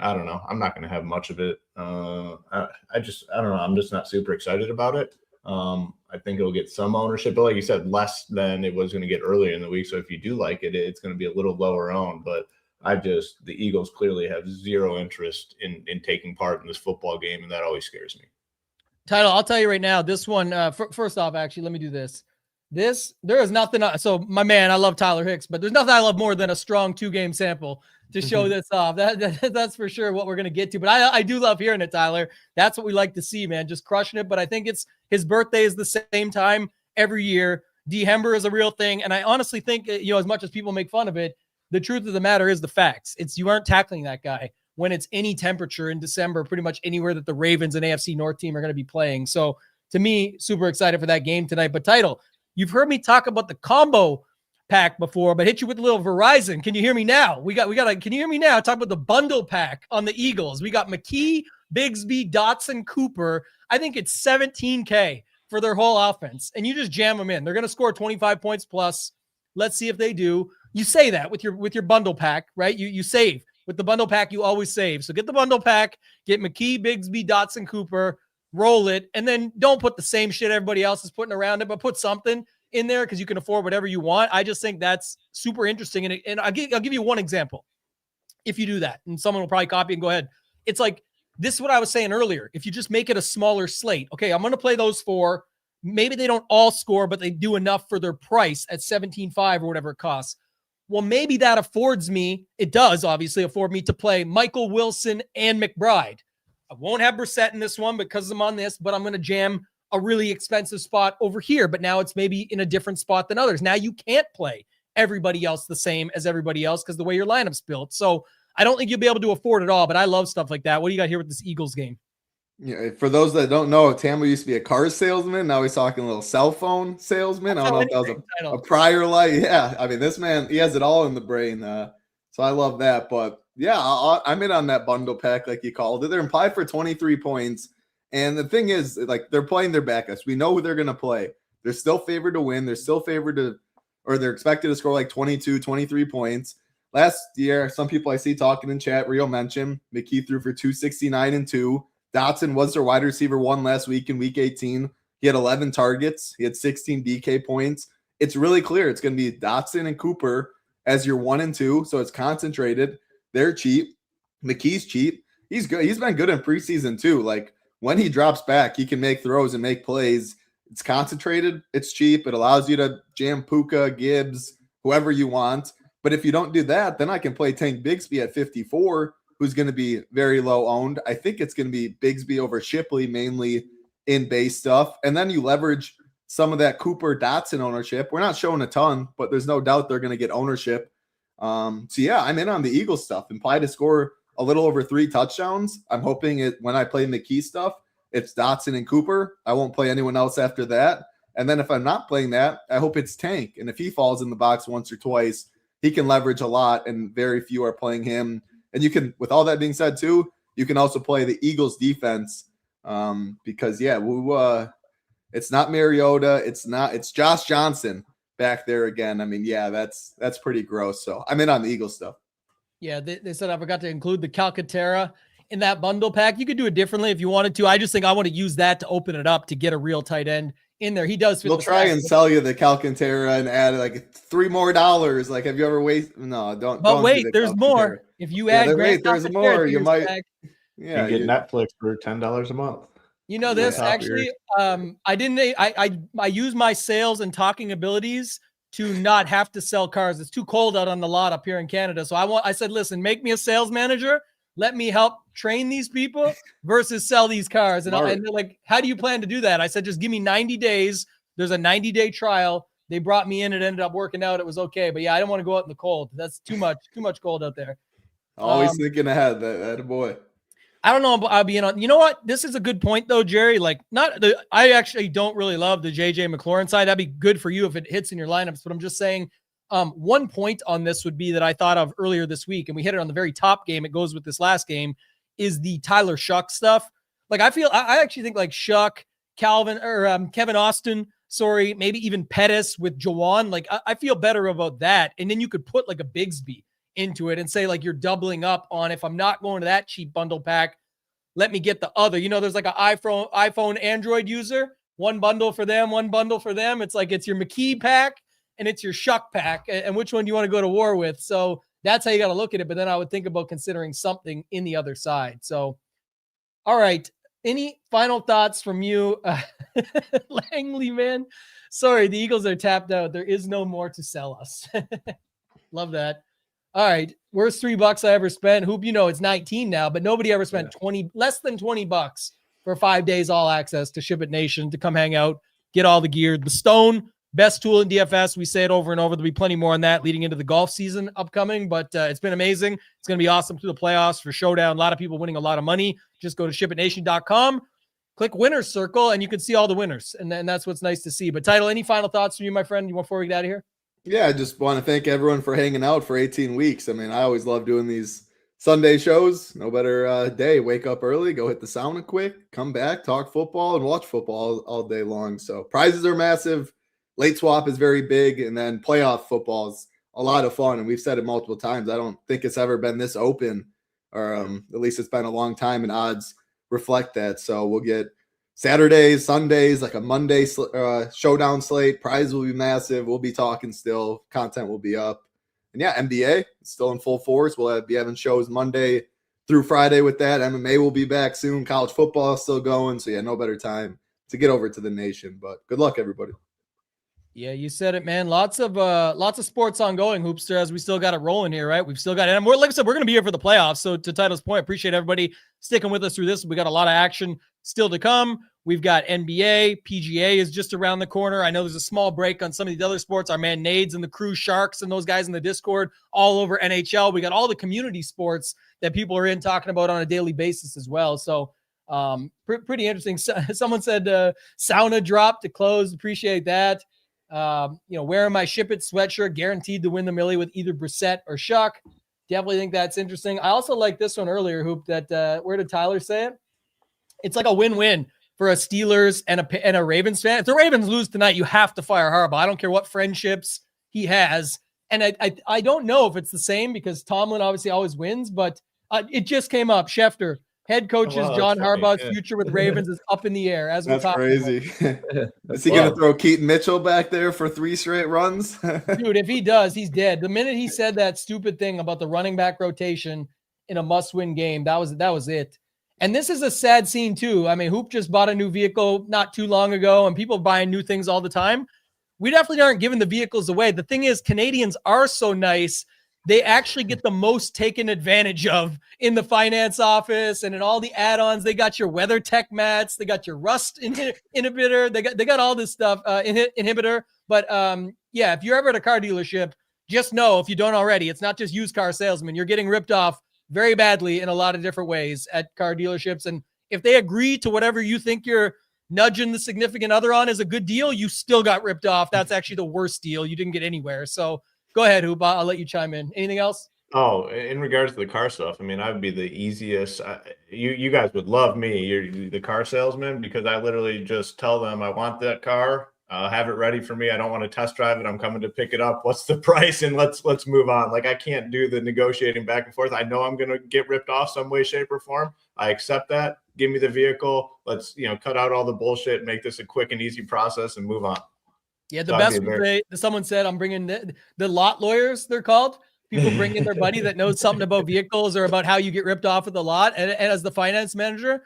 I don't know. I'm not going to have much of it. I don't know. I'm just not super excited about it. I think it'll get some ownership, but like you said, less than it was going to get earlier in the week. So if you do like it, it's going to be a little lower owned, but the Eagles clearly have zero interest in taking part in this football game. And that always scares me. Title, I'll tell you right now, this one, first off, actually, let me do this. There is nothing. So my man, I love Tyler Hicks, but there's nothing I love more than a strong 2-game sample to show this off. That's for sure what we're going to get to. But I do love hearing it, Tyler. That's what we like to see, man. Just crushing it. But I think his birthday is the same time every year. Dehember is a real thing. And I honestly think, as much as people make fun of it, the truth of the matter is the facts. You aren't tackling that guy when it's any temperature in December, pretty much anywhere that the Ravens and AFC North team are going to be playing. So to me, super excited for that game tonight. But Title, you've heard me talk about the combo pack before, but hit you with a little Verizon. Can you hear me now? Can you hear me now? Talk about the bundle pack on the Eagles. We got McKee, Bigsby, Dotson, Cooper. I think it's $17K for their whole offense. And you just jam them in. They're going to score 25 points plus. Let's see if they do. You say that with your bundle pack, right? You save. With the bundle pack, you always save. So get the bundle pack, get McKee, Bigsby, Dotson, Cooper, roll it, and then don't put the same shit everybody else is putting around it, but put something in there because you can afford whatever you want. I just think that's super interesting. And I'll give you one example. If you do that, and someone will probably copy and go ahead. It's like, this is what I was saying earlier. If you just make it a smaller slate, okay, I'm going to play those 4. Maybe they don't all score, but they do enough for their price at $17.5 or whatever it costs. Well, maybe that it does obviously afford me to play Michael Wilson and McBride. I won't have Brissett in this one because I'm on this, but I'm going to jam a really expensive spot over here. But now it's maybe in a different spot than others. Now you can't play everybody else the same as everybody else because the way your lineup's built. So I don't think you'll be able to afford it all, but I love stuff like that. What do you got here with this Eagles game? Yeah, for those that don't know, Tambo used to be a car salesman. Now he's talking a little cell phone salesman. I don't know if that was a prior life. Yeah, I mean, this man, he has it all in the brain. So I love that. But yeah, I'm in on that bundle pack, like you called it. They're implied for 23 points. And the thing is, like, they're playing their backups. We know who they're going to play. They're still favored to win. They're still favored they're expected to score like 22, 23 points. Last year, some people I see talking in chat, Rio mentioned, McKee threw for 269 and 2. Dotson was their wide receiver 1 last week in week 18. He had 11 targets. He had 16 DK points. It's really clear it's going to be Dotson and Cooper as your 1 and 2. So it's concentrated. They're cheap. McKee's cheap. He's good. He's been good in preseason too. Like, when he drops back, he can make throws and make plays. It's concentrated. It's cheap. It allows you to jam Puka, Gibbs, whoever you want. But if you don't do that, then I can play Tank Bigsby at 54, who's going to be very low owned. I think it's going to be Bigsby over Shipley, mainly in base stuff. And then you leverage some of that Cooper Dotson ownership. We're not showing a ton, but there's no doubt they're going to get ownership. So yeah, I'm in on the Eagles stuff. Implied to score a little over 3 touchdowns. I'm hoping it when I play McKee stuff, it's Dotson and Cooper. I won't play anyone else after that. And then if I'm not playing that, I hope it's Tank. And if he falls in the box once or twice, he can leverage a lot, and very few are playing him. And you can, with all that being said too, you can also play the Eagles defense because it's not Mariota, it's Josh Johnson back there again. I mean, yeah, that's pretty gross. So I'm in on the Eagles stuff. Yeah, they said I forgot to include the Calcaterra in that bundle pack. You could do it differently if you wanted to. I just think I want to use that to open it up to get a real tight end in there. He does fit. We'll try and sell you the Calcaterra and add like $3 more. Like, have you ever wasted? No, don't. But wait, there's more. If you add there's more. You might. Yeah, you get Netflix for $10 a month. You know this actually. I use my sales and talking abilities to not have to sell cars. It's too cold out on the lot up here in Canada. So I said, listen, make me a sales manager. Let me help train these people versus sell these cars. And they're like, how do you plan to do that? I said, just give me 90 days. There's a 90-day trial. They brought me in. It ended up working out. It was okay. But yeah, I don't want to go out in the cold. That's too much cold out there. Always thinking ahead. That boy. I don't know about being on. You know what? This is a good point though, Jerry. Like, I actually don't really love the JJ McLaurin side. That'd be good for you if it hits in your lineups. But I'm just saying, one point on this would be that I thought of earlier this week, and we hit it on the very top game. It goes with this last game, is the Tyler Shuck stuff. Like, I actually think like Shuck, Kevin Austin, maybe even Pettis with Jawan. Like, I feel better about that. And then you could put like a Bigsby into it and say like you're doubling up on, if I'm not going to that cheap bundle pack, let me get the other. You know, there's like an iPhone Android user, one bundle for them, one bundle for them. It's like it's your McKee pack and it's your Shuck pack, and which one do you want to go to war with? So that's how you got to look at it. But then I would think about considering something in the other side. So, all right. Any final thoughts from you, Langley, man? Sorry, the Eagles are tapped out. There is no more to sell us. Love that. All right. Worst $3 I ever spent. Hoop, you know, it's 19 now, but nobody ever spent less than $20 for 5 days all access to Ship It Nation to come hang out, get all the gear. The Stone, best tool in DFS. We say it over and over. There'll be plenty more on that leading into the golf season upcoming, but it's been amazing. It's going to be awesome through the playoffs for Showdown. A lot of people winning a lot of money. Just go to shipitnation.com, click winner's circle, and you can see all the winners. And that's what's nice to see. But Title, any final thoughts from you, my friend, before we get out of here? Yeah, I just want to thank everyone for hanging out for 18 weeks. I mean, I always love doing these Sunday shows. No better day. Wake up early, go hit the sauna quick, come back, talk football, and watch football all day long. So prizes are massive. Late swap is very big. And then playoff football is a lot of fun. And we've said it multiple times. I don't think it's ever been this open, or at least it's been a long time, and odds reflect that. So we'll get Saturdays, Sundays, like a Monday showdown slate. Prize will be massive. We'll be talking still. Content will be up. And yeah, NBA is still in full force. We'll be having shows Monday through Friday with that. MMA will be back soon. College football is still going. So yeah, no better time to get over to the nation. But good luck, everybody. Yeah, you said it, man. Lots of sports ongoing, Hoopster, as we still got it rolling here, right? We've still got it. And like I said, we're going to be here for the playoffs. So to Title's point, appreciate everybody sticking with us through this. We got a lot of action still to come. We've got NBA, PGA is just around the corner. I know there's a small break on some of the other sports. Our man Nades and the Crew Sharks and those guys in the Discord all over NHL. We got all the community sports that people are in talking about on a daily basis as well. So pretty interesting. Someone said sauna drop to close. Appreciate that. Wearing my Ship It sweatshirt, guaranteed to win the millie with either Brissett or Shuck. Definitely think that's interesting. I also like this one earlier, Hoop, that where did Tyler say it? It's like a win-win for a Steelers and a Ravens fan. If the Ravens lose tonight, you have to fire Harbaugh. I don't care what friendships he has. And I don't know if it's the same because Tomlin obviously always wins, but it just came up. Schefter, head coaches John Harbaugh's future with Ravens is up in the air as we're talking. That's crazy. Is he going to throw Keaton Mitchell back there for 3 straight runs? Dude, if he does, he's dead. The minute he said that stupid thing about the running back rotation in a must-win game, that was it. And this is a sad scene too. I mean, Hoop just bought a new vehicle not too long ago, and people buying new things all the time. we definitely aren't giving the vehicles away. The thing is, Canadians are so nice. They actually get the most taken advantage of in the finance office and in all the add-ons. They got your weather tech mats. They got your rust inhibitor. They got all this stuff, inhibitor. But yeah, if you're ever at a car dealership, just know, if you don't already, it's not just used car salesmen. You're getting ripped off very badly in a lot of different ways at car dealerships. And if they agree to whatever you think you're nudging the significant other on is a good deal, you still got ripped off. That's actually the worst deal. You didn't get anywhere. So go ahead, Hoop. I'll let you chime in. Anything else? Oh, in regards to the car stuff, I mean, I would be the easiest. You guys would love me. You're the car salesman, because I literally just tell them I want that car. Have it ready for me. I don't want to test drive it. I'm coming to pick it up. What's the price? And let's move on. Like, I can't do the negotiating back and forth. I know I'm going to get ripped off some way, shape, or form. I accept that. Give me the vehicle. Let's, cut out all the bullshit, make this a quick and easy process, and move on. Yeah, the best way someone said, I'm bringing the lot lawyers, they're called. People bring in their buddy that knows something about vehicles or about how you get ripped off at the lot. And as the finance manager,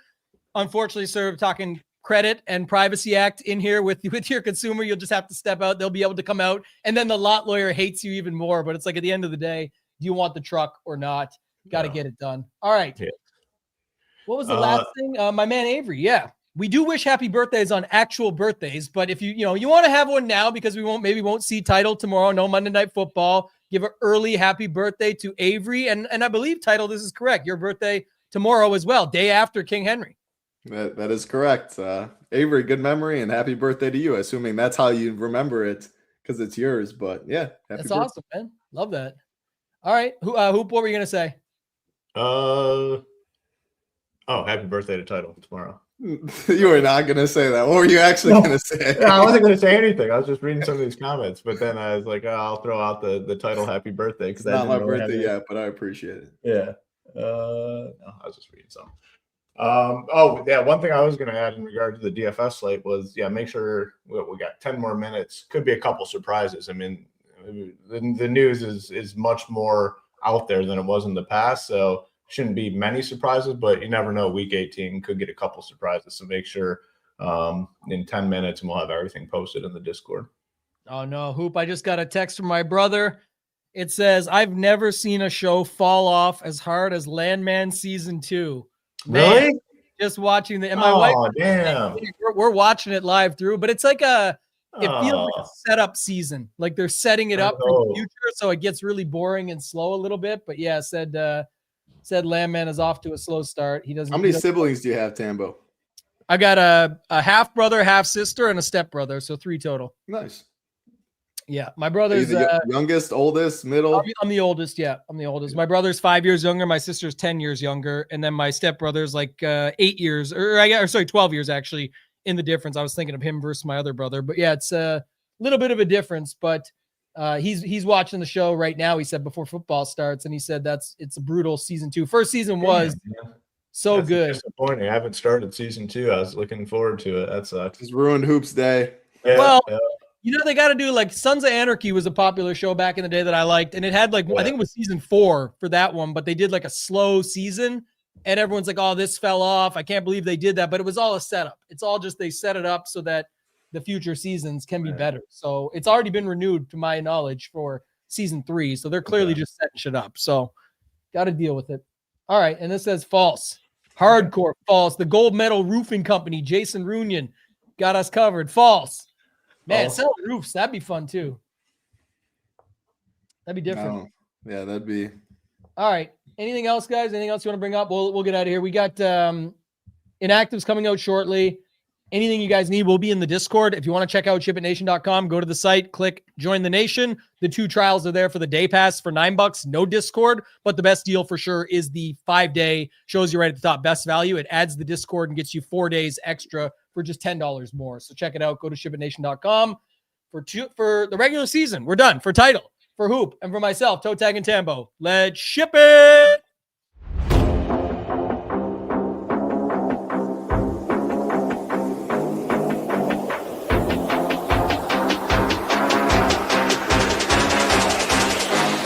unfortunately, sir, talking credit and privacy act in here with your consumer, you'll just have to step out. They'll be able to come out. And then the lot lawyer hates you even more. But it's like, at the end of the day, do you want the truck or not? Got to get it done. All right. Yeah. What was the last thing? My man Avery. Yeah. We do wish happy birthdays on actual birthdays, but if you want to have one now, because we won't see Title tomorrow, no Monday Night Football, give an early happy birthday to Avery. And I believe, Title, this is correct. Your birthday tomorrow as well, day after King Henry. That is correct. Avery, good memory and happy birthday to you, assuming that's how you remember it because it's yours. But yeah, that's awesome, man. Love that. All right. Hoop, what were you going to say? Happy birthday to Title tomorrow. You were not going to say that. What were you actually going to say? Yeah, I wasn't going to say anything. I was just reading some of these comments, but then I was like, I'll throw out the Title happy birthday. It's not my birthday yet, but I appreciate it. Yeah. No, I was just reading some. One thing I was going to add in regard to the DFS slate was, make sure we got 10 more minutes. Could be a couple surprises. I mean, the news is much more out there than it was in the past, so shouldn't be many surprises, but you never know. Week 18 could get a couple surprises. So make sure in 10 minutes and we'll have everything posted in the Discord. Oh, no, Hoop. I just got a text from my brother. It says, I've never seen a show fall off as hard as Landman Season 2. Really? Man, just watching the – and my wife – damn. We're watching it live through, but it's like it feels like a setup season. Like they're setting it up for the future, so it gets really boring and slow a little bit. But, yeah, said Landman is off to a slow start. He doesn't. How many siblings do you have, Tambo? I got a half brother, half sister, and a step brother, so 3 total. Nice. Yeah, my brother's the youngest, oldest, middle. I'm the oldest. Yeah, I'm the oldest. My brother's 5 years younger. My sister's 10 years younger, and then my step brother's like 8 years, or 12 years actually in the difference. I was thinking of him versus my other brother, but yeah, it's a little bit of a difference, but. He's watching the show right now. He said before football starts, and he said it's a brutal season 2. First season was that's good. Disappointing. I haven't started season 2. I was looking forward to it. That sucks. It's ruined Hoops Day. Yeah, they got to do like Sons of Anarchy was a popular show back in the day that I liked, and it had I think it was season 4 for that one, but they did like a slow season, and everyone's like, "Oh, this fell off. I can't believe they did that," but it was all a setup. It's all just they set it up so that the future seasons can be better. So it's already been renewed to my knowledge for season 3. So they're clearly just setting shit up. So got to deal with it. All right. And this says false, hardcore false. The gold medal roofing company, Jason Runyon, got us covered. False, man. Selling roofs. That'd be fun too. That'd be different. No. Yeah, that'd be. All right. Anything else, guys? Anything else you want to bring up? We'll get out of here. We got inactives coming out shortly. Anything you guys need will be in the Discord. If you want to check out shipitnation.com, go to the site, click join the nation. The 2 trials are there for the day pass for $9, no Discord, but the best deal for sure is the 5-day, shows you right at the top, best value. It adds the Discord and gets you 4 days extra for just $10 more. So check it out. Go to shipitnation.com for the regular season. We're done. For Title, for Hoop, and for myself, ToeTagginTambo. Let's ship it.